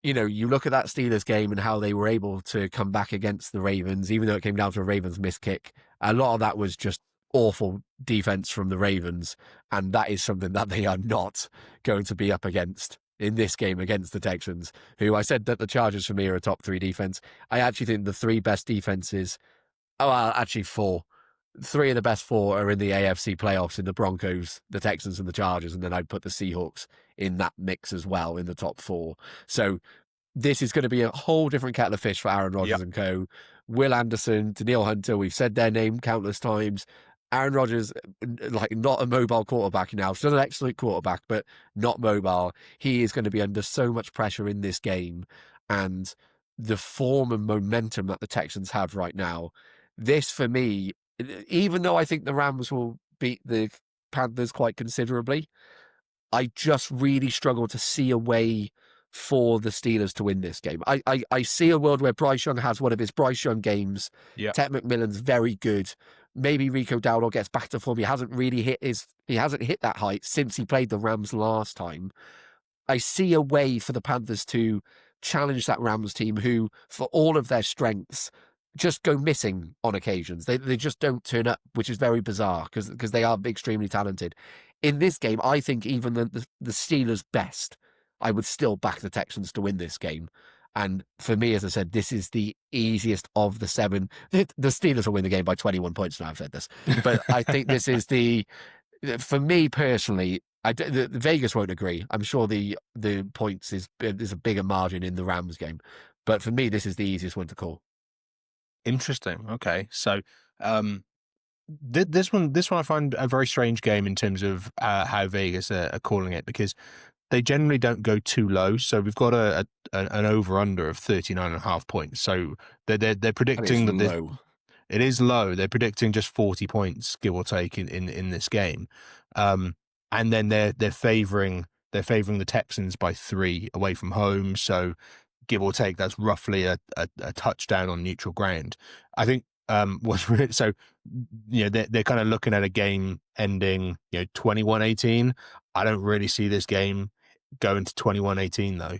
you look at that Steelers game and how they were able to come back against the Ravens, even though it came down to a Ravens missed kick. A lot of that was just awful defense from the Ravens. And that is something that they are not going to be up against in this game against the Texans, who I said that the Chargers for me are a top 3 defense. I actually think the 3 best defenses, actually 4. 3 of the best 4 are in the AFC playoffs in the Broncos, the Texans and the Chargers. And then I'd put the Seahawks in that mix as well in the top 4. So this is going to be a whole different kettle of fish for Aaron Rodgers and co. Will Anderson, Danielle Hunter, we've said their name countless times. Aaron Rodgers, like not a mobile quarterback now, still an excellent quarterback, but not mobile. He is going to be under so much pressure in this game. And the form and momentum that the Texans have right now, this for me, even though I think the Rams will beat the Panthers quite considerably, I just really struggle to see a way for the Steelers to win this game. I see a world where Bryce Young has one of his Bryce Young games. Yeah. Ted McMillan's very good. Maybe Rico Dowdle gets back to form. He hasn't hit that height since he played the Rams last time. I see a way for the Panthers to challenge that Rams team who, for all of their strengths, just go missing on occasions. They just don't turn up, which is very bizarre because they are extremely talented. In this game, I think even the Steelers' best, I would still back the Texans to win this game. And for me, as I said, this is the easiest of the 7. The Steelers will win the game by 21 points now, I've said this. But I think this is for me personally, the Vegas won't agree. I'm sure the points is a bigger margin in the Rams game. But for me, this is the easiest one to call. Interesting. Okay. So this one I find a very strange game in terms of how Vegas are calling it, because they generally don't go too low. So we've got an over under of 39.5 points. So they're predicting that low. It is low. They're predicting just 40 points, give or take, in this game. And then they're favoring the Texans by 3 away from home. So give or take, that's roughly a touchdown on neutral ground. I think what's really, so they're kind of looking at a game ending 21-18. I don't really see this game going to 21-18 though.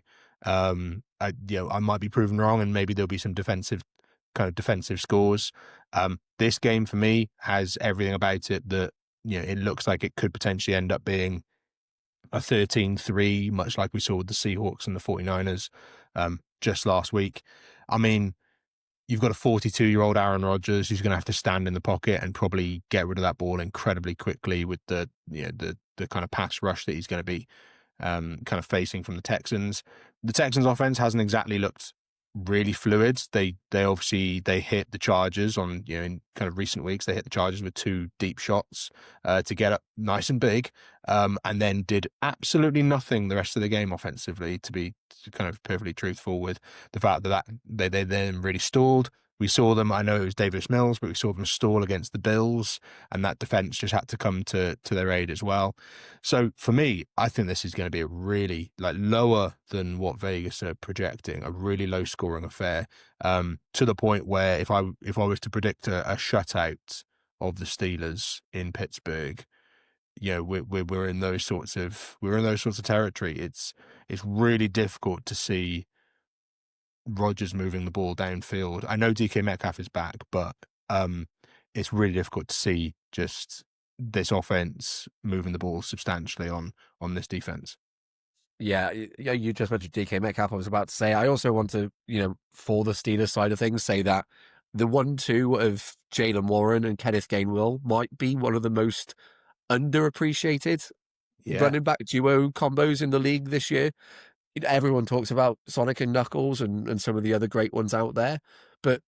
I might be proven wrong, and maybe there'll be some defensive scores. This game for me has everything about it that it looks like it could potentially end up being a 13-3, much like we saw with the Seahawks and the 49ers just last week. I mean, you've got a 42-year-old Aaron Rodgers who's going to have to stand in the pocket and probably get rid of that ball incredibly quickly with the kind of pass rush that he's going to be kind of facing from the Texans. The Texans offense hasn't exactly looked really fluid. They obviously hit the Chargers on in kind of recent weeks. They hit the Chargers with 2 deep shots to get up nice and big, and then did absolutely nothing the rest of the game offensively. To be kind of perfectly truthful with the fact that they then really stalled. We saw them, I know it was Davis Mills, but we saw them stall against the Bills, and that defense just had to come to their aid as well. So for me, I think this is going to be a really lower than what Vegas are projecting, a really low scoring affair, to the point where if I was to predict a shutout of the Steelers in Pittsburgh, we're in those sorts of territory. It's really difficult to see Rodgers moving the ball downfield. I know DK Metcalf is back, but it's really difficult to see just this offense moving the ball substantially on this defense. Yeah, you just mentioned DK Metcalf. I was about to say, I also want to, for the Steelers side of things, say that the 1-2 of Jaylen Warren and Kenneth Gainwell might be one of the most underappreciated running back duo combos in the league this year. Everyone talks about Sonic and Knuckles and some of the other great ones out there, but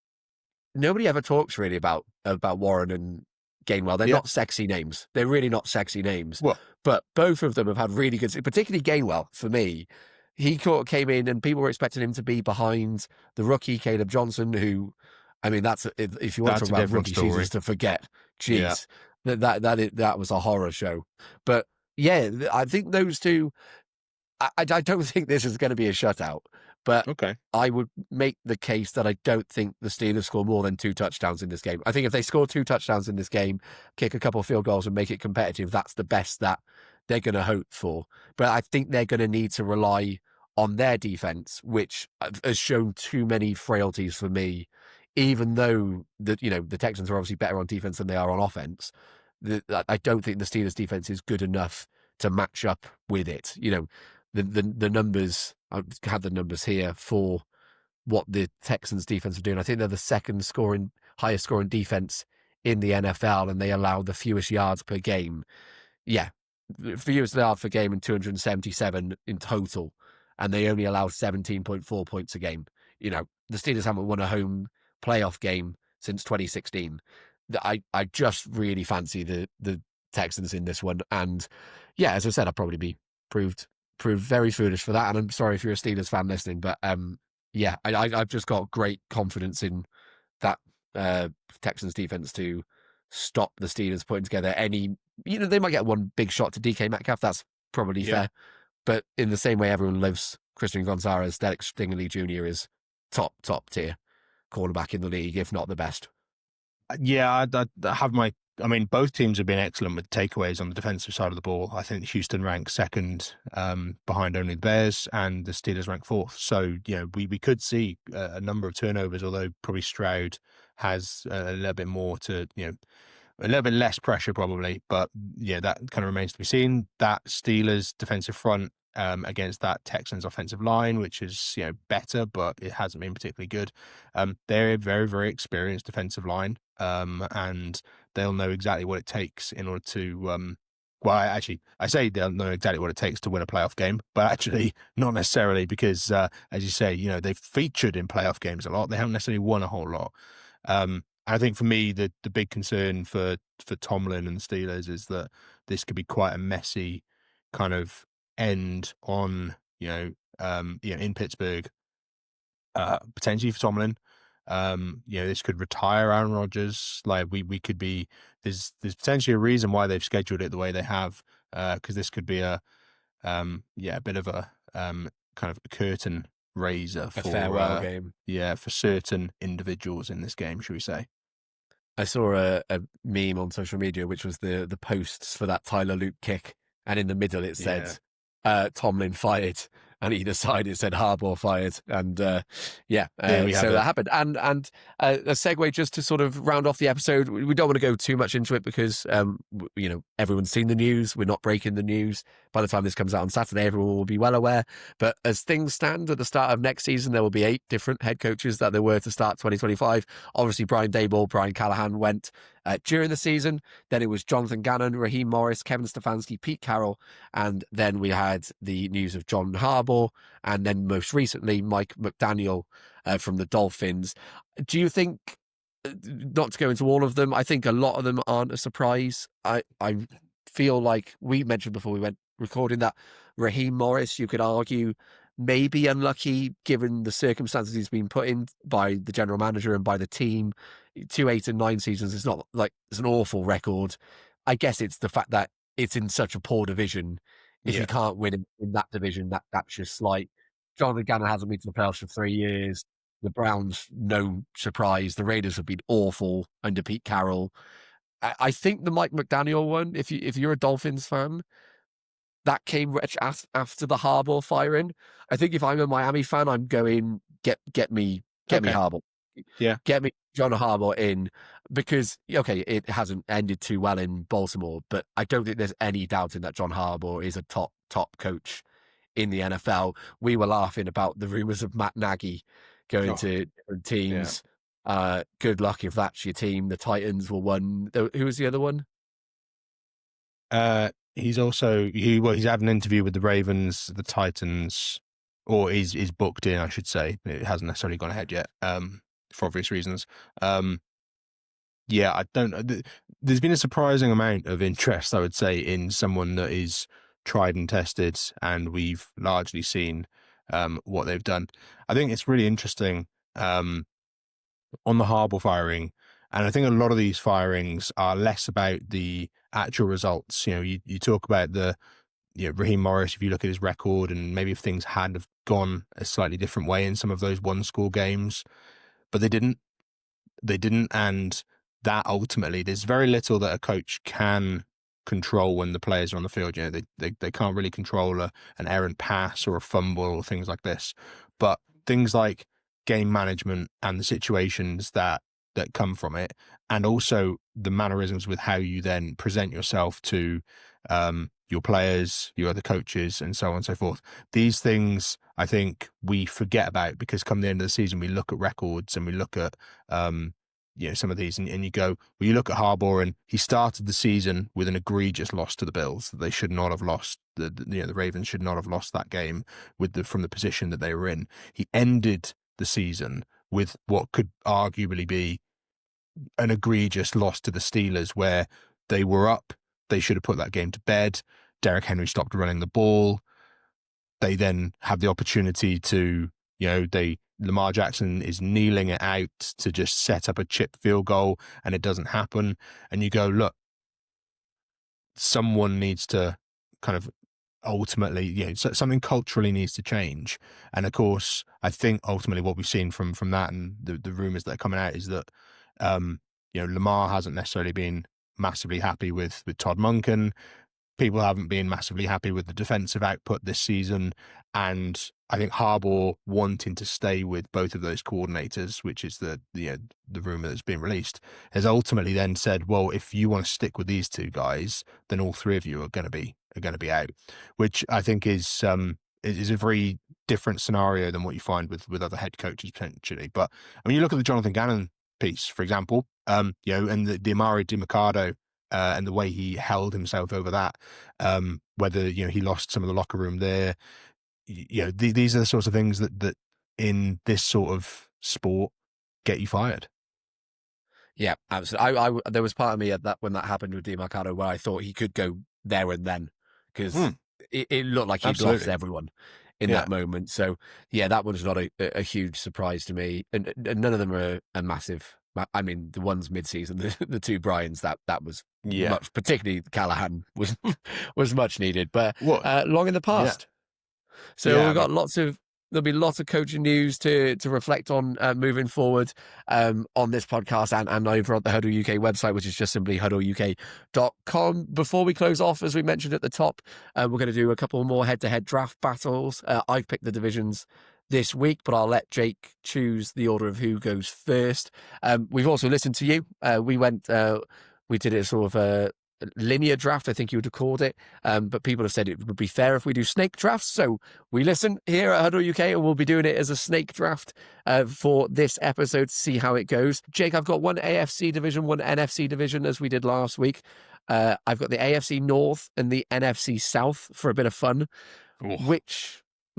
nobody ever talks really about Warren and Gainwell. They're not sexy names. They're really not sexy names. Well, but both of them have had really good, particularly Gainwell, for me. He came in and people were expecting him to be behind the rookie, Caleb Johnson, who, I mean, if you want to talk about rookie seasons to forget, geez, that was a horror show. But yeah, I think those two, I don't think this is going to be a shutout, but I would make the case that I don't think the Steelers score more than 2 touchdowns in this game. I think if they score 2 touchdowns in this game, kick a couple of field goals and make it competitive, that's the best that they're going to hope for. But I think they're going to need to rely on their defense, which has shown too many frailties for me, even though the Texans are obviously better on defense than they are on offense. I don't think the Steelers defense is good enough to match up with it. The numbers, I have the numbers here for what the Texans defense are doing. I think they're the second highest scoring defense in the NFL, and they allow the fewest yards per game. Yeah, fewest yards per game and 277 in total, and they only allow 17.4 points a game. The Steelers haven't won a home playoff game since 2016. I just really fancy the Texans in this one, and yeah, as I said, I'll probably be proved very foolish for that, and I'm sorry if you're a Steelers fan listening, but I've just got great confidence in that Texans defense to stop the Steelers putting together any. They might get one big shot to DK Metcalf. That's probably fair, but in the same way everyone lives Christian Gonzalez, Derek Stingley Jr. is top tier cornerback in the league, if not the best. Yeah, I have my. I mean, both teams have been excellent with takeaways on the defensive side of the ball. I think Houston ranks second, behind only the Bears, and the Steelers rank fourth. So, we could see a number of turnovers, although probably Stroud has a little bit more to, a little bit less pressure probably. But yeah, that kind of remains to be seen. That Steelers defensive front against that Texans offensive line, which is better, but it hasn't been particularly good. They're a very, very experienced defensive line, and they'll know exactly what it takes in order to. Well, I say they'll know exactly what it takes to win a playoff game, but actually not necessarily because, as you say, they've featured in playoff games a lot. They haven't necessarily won a whole lot. I think for me, the big concern for Tomlin and the Steelers is that this could be quite a messy kind of end on, in Pittsburgh, potentially for Tomlin. This could retire Aaron Rodgers. Like we could be, there's potentially a reason why they've scheduled it the way they have, because this could be a bit of a kind of curtain raiser for a farewell game. Yeah, for certain individuals in this game, should we say? I saw a meme on social media, which was the posts for that Tyler Luke kick, and in the middle it said Tomlin fired, and either side it said Harbaugh fired, and so that happened. And a segue just to sort of round off the episode. We don't want to go too much into it because everyone's seen the news. We're not breaking the news. By the time this comes out on Saturday, everyone will be well aware. But as things stand at the start of next season, there will be 8 different head coaches that there were to start 2025. Obviously, Brian Daboll, Brian Callahan went during the season. Then it was Jonathan Gannon, Raheem Morris, Kevin Stefanski, Pete Carroll, and then we had the news of John Harbaugh, and then most recently Mike McDaniel from the Dolphins. Do you think, not to go into all of them, I think a lot of them aren't a surprise. I feel like we mentioned before we went recording that Raheem Morris, you could argue, maybe unlucky given the circumstances he's been put in by the general manager and by the team. 2 8-9 seasons is not like it's an awful record. I guess it's the fact that it's in such a poor division. If you can't win in that division, that's just like Jonathan Gannon hasn't been to the playoffs for 3 years. The Browns, no surprise. The Raiders have been awful under Pete Carroll. I think the Mike McDaniel one, if you're a Dolphins fan, that came after the Harbaugh firing. I think if I'm a Miami fan, I'm going get me Harbaugh. Yeah, get me John Harbaugh in, because it hasn't ended too well in Baltimore, but I don't think there's any doubt in that John Harbaugh is a top coach in the NFL. We were laughing about the rumors of Matt Nagy going to different teams. Yeah. Good luck if that's your team. The Titans were one. Who was the other one? He's had an interview with the Ravens, the Titans, or he's booked in, I should say. It hasn't necessarily gone ahead yet, for obvious reasons. I don't. There's been a surprising amount of interest, I would say, in someone that is tried and tested, and we've largely seen what they've done. I think it's really interesting on the Harbaugh firing, and I think a lot of these firings are less about the actual results. You talk about Raheem Morris, if you look at his record, and maybe if things had have gone a slightly different way in some of those one-score games, but they didn't, and that ultimately, there's very little that a coach can control when the players are on the field. They can't really control an errant pass or a fumble or things like this, but things like game management and the situations that come from it, and also the mannerisms with how you then present yourself to your players, your other coaches, and so on and so forth. These things I think we forget about, because come the end of the season, we look at records and we look at some of these, and you go, well, you look at Harbaugh, and he started the season with an egregious loss to the Bills that they should not have lost. The Ravens should not have lost that game from the position that they were in. He ended the season with what could arguably be an egregious loss to the Steelers, where they were up. They should have put that game to bed. Derrick Henry stopped running the ball. They then have the opportunity to, Lamar Jackson is kneeling it out to just set up a chip field goal, and it doesn't happen. And you go, look, someone needs to kind of ultimately, something culturally needs to change. And of course, I think ultimately what we've seen from that and the rumors that are coming out is that, Lamar hasn't necessarily been massively happy with Todd Monken. People haven't been massively happy with the defensive output this season. And I think Harbaugh wanting to stay with both of those coordinators, which is the rumor that's been released, has ultimately then said, well, if you want to stick with these two guys, then all three of you are going to be out, which I think is a very different scenario than what you find with other head coaches potentially. But I mean, you look at the Jonathan Gannon piece, for example, and the Amari DiMercado, and the way he held himself over that, whether he lost some of the locker room there, these are the sorts of things that in this sort of sport get you fired. Yeah, absolutely. I there was part of me at that when that happened with DiMercado where I thought he could go there and then because it looked like he'd lost everyone in that moment. So yeah, that was not a huge surprise to me, and none of them are a massive. I mean, the ones mid-season, the two Bryans, that was much, particularly Callahan was much needed, but long in the past. So we've got there'll be lots of coaching news to reflect on moving forward on this podcast and over on the Huddle UK website, which is just simply huddleuk.com. Before we close off, as we mentioned at the top, we're going to do a couple more head-to-head draft battles. I've picked the divisions this week, but I'll let Jake choose the order of who goes first. We've also listened to you. We did it sort of a linear draft, I think you would have called it. But people have said it would be fair if we do snake drafts. So we listen here at Huddle UK, and we'll be doing it as a snake draft for this episode to see how it goes. Jake, I've got one AFC division, one NFC division, as we did last week. I've got the AFC North and the NFC South for a bit of fun.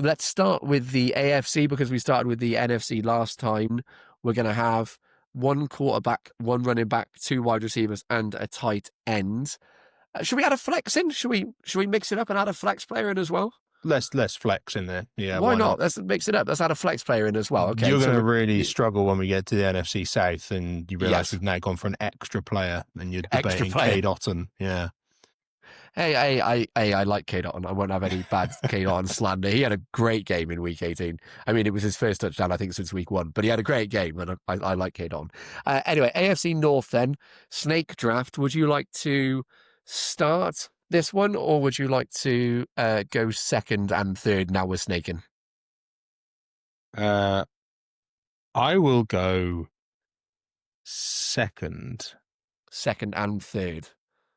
Let's start with the AFC because we started with the NFC last time. We're going to have one quarterback, one running back, two wide receivers, and a tight end. Should we add a flex in? Should we mix it up and add a flex player in as well? Let's flex in there. Yeah, why not? Let's mix it up. Let's add a flex player in as well. Okay, you're going to really struggle when we get to the NFC South and you realise we've now gone for an extra player and you're debating Cade Otton. Yeah. Hey, I like Cade Otton. I won't have any bad Cade Otton slander. He had a great game in week 18. I mean, it was his first touchdown, I think, since week 1, but he had a great game, and I like Cade Otton. Anyway, AFC North then, snake draft. Would you like to start this one, or would you like to go second and third now we're snaking? I will go second. Second and third.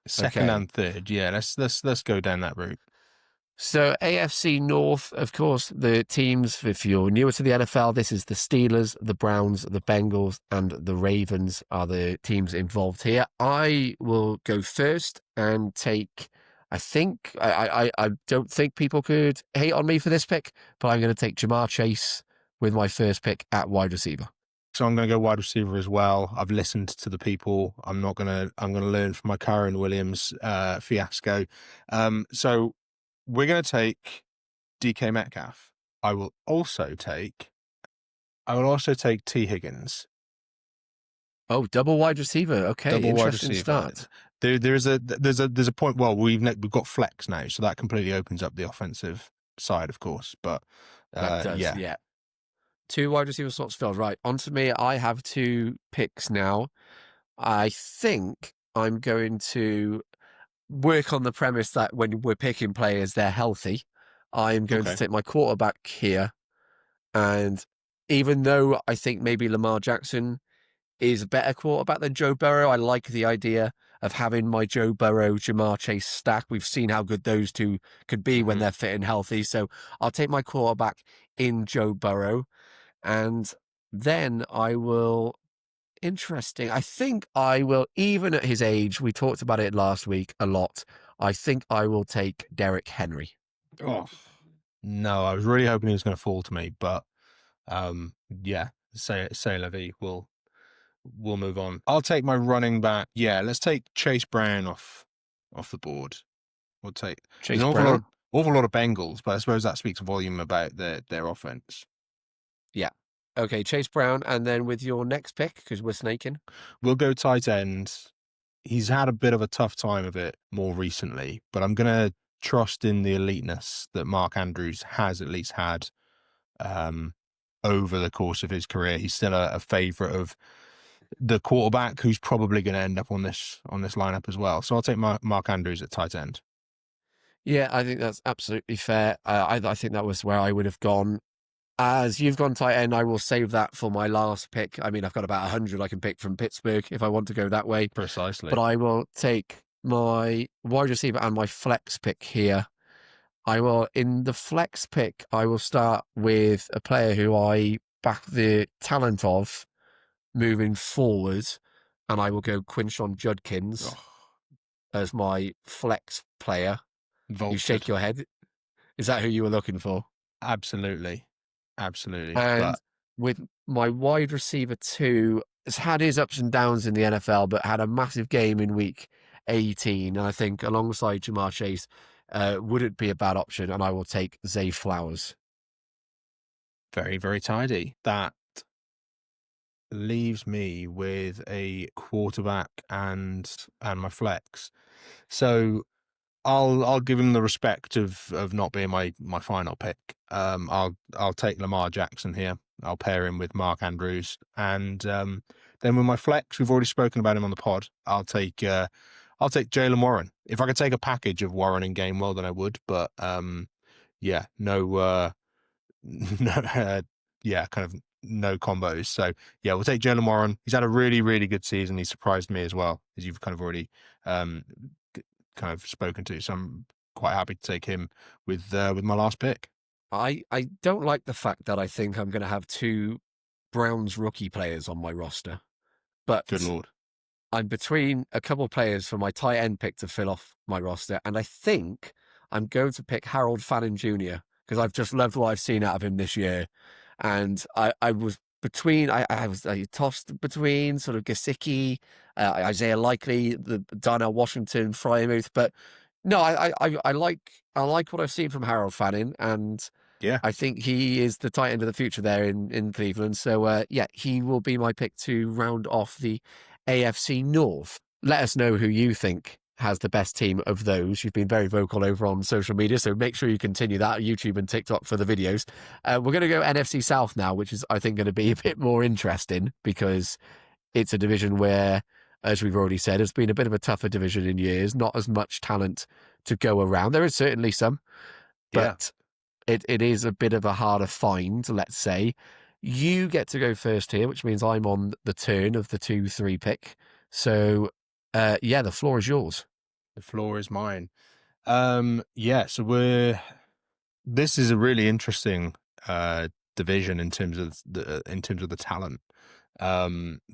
Second and third, yeah. Let's go down that route. So AFC North, of course, the teams, if you're newer to the NFL, this is the Steelers, the Browns, the Bengals, and the Ravens are the teams involved here. I will go first and take, I don't think people could hate on me for this pick, but I'm going to take Jamar Chase with my first pick at wide receiver. So I'm going to go wide receiver as well. I've listened to the people. I'm going to learn from my Kyren Williams fiasco. So we're going to take DK Metcalf. I will also take T Higgins. Oh, double wide receiver. Okay, double interesting wide receiver. start. There's a point. Well, we've got flex now, so that completely opens up the offensive side, of course. But that does, yeah. Two wide receiver slots filled. Right, on to me. I have two picks now. I think I'm going to work on the premise that when we're picking players, they're healthy. I'm going to take my quarterback here. And even though I think maybe Lamar Jackson is a better quarterback than Joe Burrow, I like the idea of having my Joe Burrow, Jamar Chase stack. We've seen how good those two could be when they're fit and healthy. So I'll take my quarterback in Joe Burrow. And then I will, I think I will, even at his age, we talked about it last week a lot, I think I will take Derrick Henry. Oh, no, I was really hoping he was going to fall to me, but say la vie, we'll move on. I'll take my running back. Yeah, let's take Chase Brown off the board. We'll take Chase Brown. Awful lot of Bengals, but I suppose that speaks volume about their offense. Yeah. Okay, Chase Brown, and then with your next pick, because we're snaking. We'll go tight end. He's had a bit of a tough time of it more recently, but I'm going to trust in the eliteness that Mark Andrews has at least had over the course of his career. He's still a favourite of the quarterback who's probably going to end up on this lineup as well. So I'll take Mark Andrews at tight end. Yeah, I think that's absolutely fair. I think that was where I would have gone. As you've gone tight end, I will save that for my last pick. I mean, I've got about 100 I can pick from Pittsburgh if I want to go that way. Precisely. But I will take my wide receiver and my flex pick here. In the flex pick, I will start with a player who I back the talent of moving forward, and I will go Quinshon Judkins as my flex player. Vaulted. You shake your head. Is that who you were looking for? Absolutely. And with my wide receiver 2, has had his ups and downs in the NFL, but had a massive game in week 18. And I think alongside Jamar Chase, wouldn't be a bad option. And I will take Zay Flowers. Very, very tidy. That leaves me with a quarterback and my flex. So I'll give him the respect of not being my final pick. I'll take Lamar Jackson here. I'll pair him with Mark Andrews, and then with my flex, we've already spoken about him on the pod. I'll take Jaylen Warren. If I could take a package of Warren and Gainwell, then I would. But no combos. So yeah, we'll take Jaylen Warren. He's had a really, really good season. He surprised me as well, as you've kind of already kind of spoken to. So I'm quite happy to take him with my last pick. I don't like the fact that I think I'm going to have 2 Browns rookie players on my roster, but Good Lord. I'm between a couple of players for my tight end pick to fill off my roster, and I think I'm going to pick Harold Fannin Jr. because I've just loved what I've seen out of him this year. And I was between, I was tossed between sort of Gesicki, Isaiah Likely, the Darnell Washington, Fryermuth, but no, I like what I've seen from Harold Fannin, and yeah, I think he is the tight end of the future there in Cleveland. So he will be my pick to round off the AFC North. Let us know who you think has the best team of those. You've been very vocal over on social media, so make sure you continue that, YouTube and TikTok for the videos. We're going to go NFC South now, which is, I think, going to be a bit more interesting because it's a division where, as we've already said, it's been a bit of a tougher division in years, not as much talent to go around. There is certainly some, but it is a bit of a harder find, let's say. You get to go first here, which means I'm on the turn of the 2-3 pick. So, the floor is yours. The floor is mine. So this is a really interesting division in terms of the talent.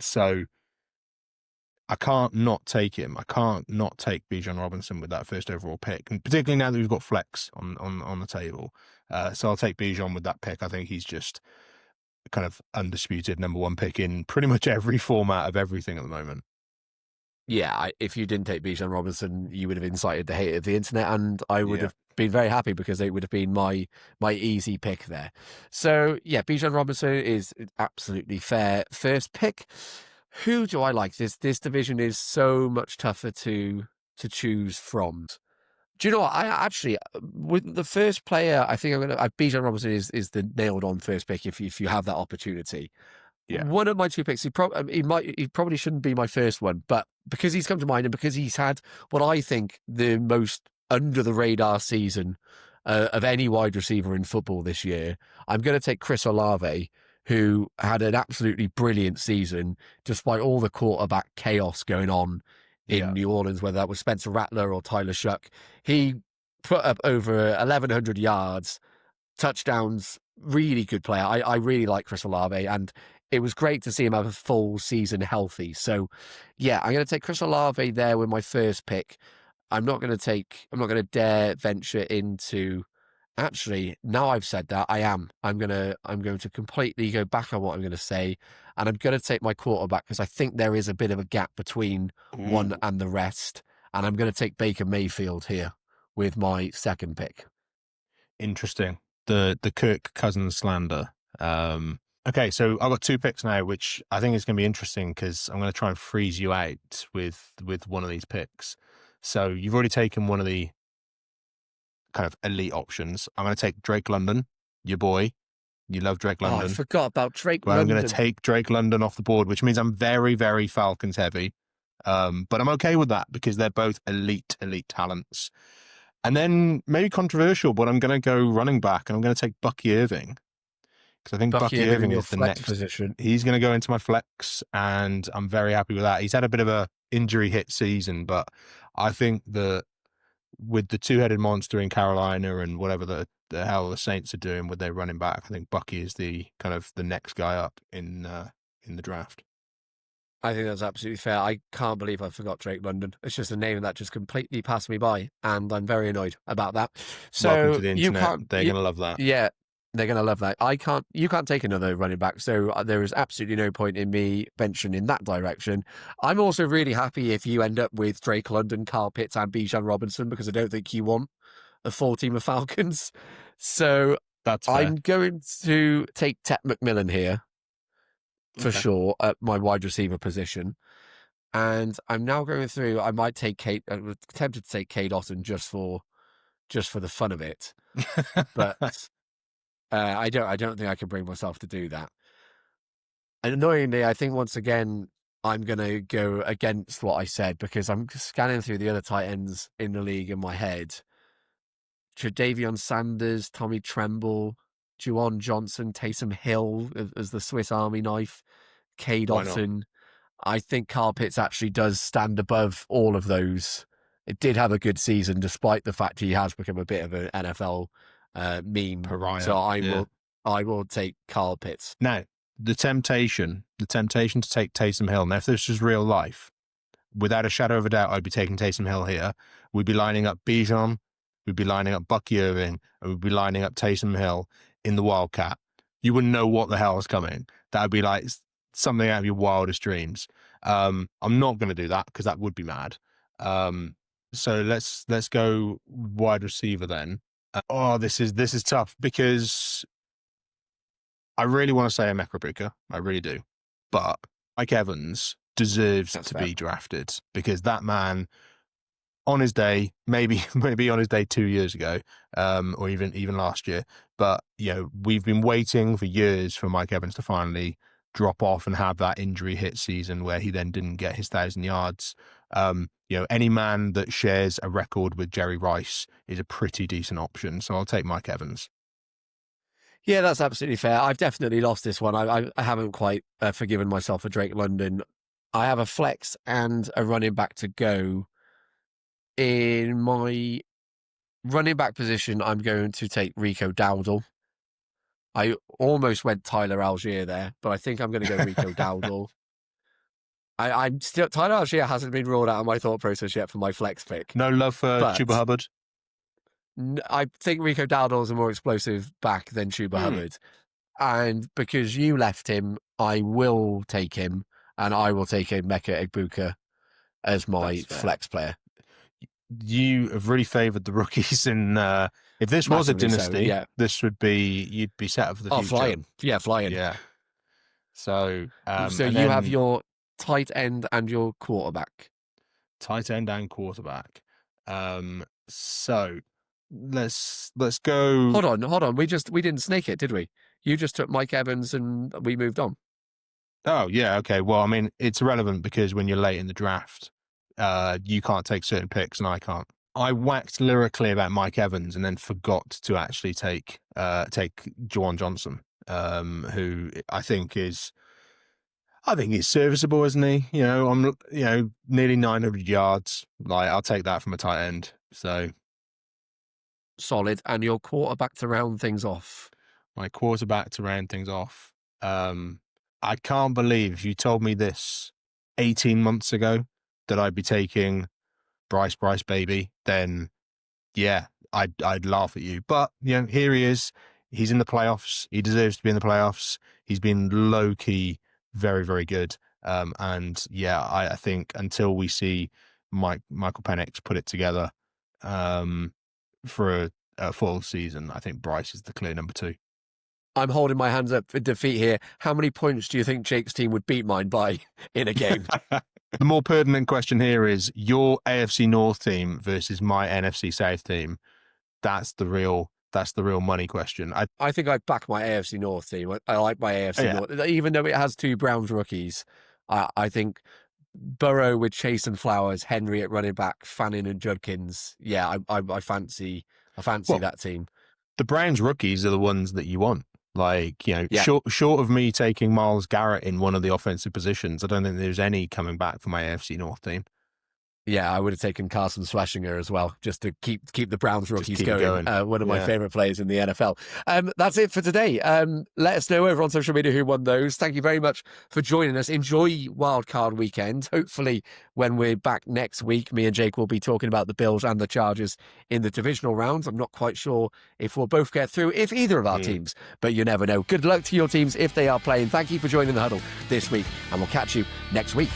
So I can't not take him. I can't not take Bijan Robinson with that first overall pick, and particularly now that we've got flex on the table. So I'll take Bijan with that pick. I think he's just kind of undisputed number 1 pick in pretty much every format of everything at the moment. Yeah, if you didn't take Bijan Robinson, you would have incited the hate of the internet, and I would have been very happy because it would have been my easy pick there. So yeah, Bijan Robinson is absolutely fair first pick. Who do I like? This division is so much tougher to choose from. Do you know what? I actually, with the first player, I think Bijan Robinson is the nailed on first pick if you have that opportunity. Yeah. One of my 2 picks, he probably shouldn't be my first one, but because he's come to mind and because he's had what I think the most under the radar season of any wide receiver in football this year, I'm going to take Chris Olave, who had an absolutely brilliant season despite all the quarterback chaos going on in New Orleans, whether that was Spencer Rattler or Tyler Shuck. He put up over 1,100 yards, touchdowns, really good player. I really like Chris Olave, and it was great to see him have a full season healthy. So, yeah, I'm going to take Chris Olave there with my first pick. I'm not going to dare venture into. Actually, now I've said that, I'm going to completely go back on what I'm going to say, and I'm going to take my quarterback because I think there is a bit of a gap between one and the rest, and I'm going to take Baker Mayfield here with my second pick. Interesting. The Kirk Cousins slander. Okay, so I've got 2 picks now, which I think is going to be interesting because I'm going to try and freeze you out with one of these picks. So you've already taken one of the kind of elite options. I'm going to take Drake London, your boy. You love Drake Oh, I London. forgot about Drake But I'm London. going to take Drake London off the board, which means I'm very, very Falcons heavy. But I'm okay with that because they're both elite talents. And then maybe controversial, but I'm going to go running back and I'm going to take Bucky Irving. Because I think Bucky Irving in Irving your is the flex next position. He's going to go into my flex, and I'm very happy with that. He's had a bit of a injury hit season, but I think that with the two-headed monster in Carolina and whatever the hell the Saints are doing with their running back, I think Bucky is the kind of the next guy up in the draft. I think that's absolutely fair. I can't believe I forgot Drake London. It's just a name that just completely passed me by, and I'm very annoyed about that. So Welcome to the you internet. can't. They're going to love that. Yeah, they're going to love that. You can't take another running back. So there is absolutely no point in me venturing in that direction. I'm also really happy if you end up with Drake London, Kyle Pitts, and Bijan Robinson, because I don't think you want a full team of Falcons. So That's fair. I'm going to take Ted McMillan here for sure at my wide receiver position. And I'm now going through. I might take Kate. I was tempted to take Kate Otten just for the fun of it, but I don't think I can bring myself to do that. And annoyingly, I think once again I'm going to go against what I said because I'm scanning through the other tight ends in the league in my head. Tre'Davion Sanders, Tommy Tremble, Juwan Johnson, Taysom Hill as the Swiss Army knife, Cade Otten. I think Kyle Pitts actually does stand above all of those. It did have a good season, despite the fact he has become a bit of an NFL meme. Pariah. So I will take Kyle Pitts. Now, the temptation to take Taysom Hill. Now, if this was real life, without a shadow of a doubt, I'd be taking Taysom Hill here. We'd be lining up Bijan, we'd be lining up Bucky Irving, and we'd be lining up Taysom Hill in the Wildcat. You wouldn't know what the hell is coming. That would be like something out of your wildest dreams. I'm not going to do that because that would be mad. So let's go wide receiver then. This is tough because I really want to say Emeka Egbuka. I really do. But Mike Evans deserves to be drafted because that man, on his day, maybe on his day 2 years ago, or even last year, but we've been waiting for years for Mike Evans to finally drop off and have that injury hit season where he then didn't get his 1,000 yards. Any man that shares a record with Jerry Rice is a pretty decent option. So I'll take Mike Evans. Yeah, that's absolutely fair. I've definitely lost this one. I haven't quite forgiven myself for Drake London. I have a flex and a running back to go. In my running back position, I'm going to take Rico Dowdle. I almost went Tyler Algier there, but I think I'm going to go Rico Dowdle. I'm still Tyler Algier hasn't been ruled out of my thought process yet for my flex pick. No love for Chuba Hubbard. I think Rico Dowdle is a more explosive back than Chuba Hubbard, and because you left him, I will take him, and I will take Emeka Egbuka as my flex player. You have really favoured the rookies in. If this was a dynasty, this would be you'd be set up for the future. Flying, flying. Yeah. So, you have your tight end and your quarterback. Tight end and quarterback. So let's go. Hold on. We didn't snake it, did we? You just took Mike Evans and we moved on. Oh yeah, okay. Well, I mean, it's irrelevant because when you're late in the draft, you can't take certain picks and I can't. I waxed lyrically about Mike Evans and then forgot to actually take Juwan Johnson, who I think he's serviceable, isn't he? Nearly 900 yards. Like I'll take that from a tight end. So solid. And your quarterback to round things off. My quarterback to round things off. I can't believe you told me this 18 months ago that I'd be taking Bryce baby, then yeah, I'd laugh at you. But here he is. He's in the playoffs. He deserves to be in the playoffs. He's been low key, very, very good. And yeah, I think until we see Michael Penix put it together for a full season, I think Bryce is the clear number 2. I'm holding my hands up for defeat here. How many points do you think Jake's team would beat mine by in a game? The more pertinent question here is your AFC North team versus my NFC South team. that's the real money question. I think I back my AFC North team. I like my AFC North, even though it has 2 Browns rookies. I think Burrow with Chase and Flowers, Henry at running back, Fannin and Judkins. Yeah, I fancy that team. The Browns rookies are the ones that you want. Like, short of me taking Myles Garrett in one of the offensive positions, I don't think there's any coming back for my AFC North team. Yeah, I would have taken Carson Schwarzenegger as well, just to keep the Browns rookies going. One of my favorite players in the NFL. That's it for today. Let us know over on social media who won those. Thank you very much for joining us. Enjoy Wildcard Weekend. Hopefully, when we're back next week, me and Jake will be talking about the Bills and the Chargers in the divisional rounds. I'm not quite sure if we'll both get through, if either of our teams, but you never know. Good luck to your teams if they are playing. Thank you for joining the Huddle this week, and we'll catch you next week.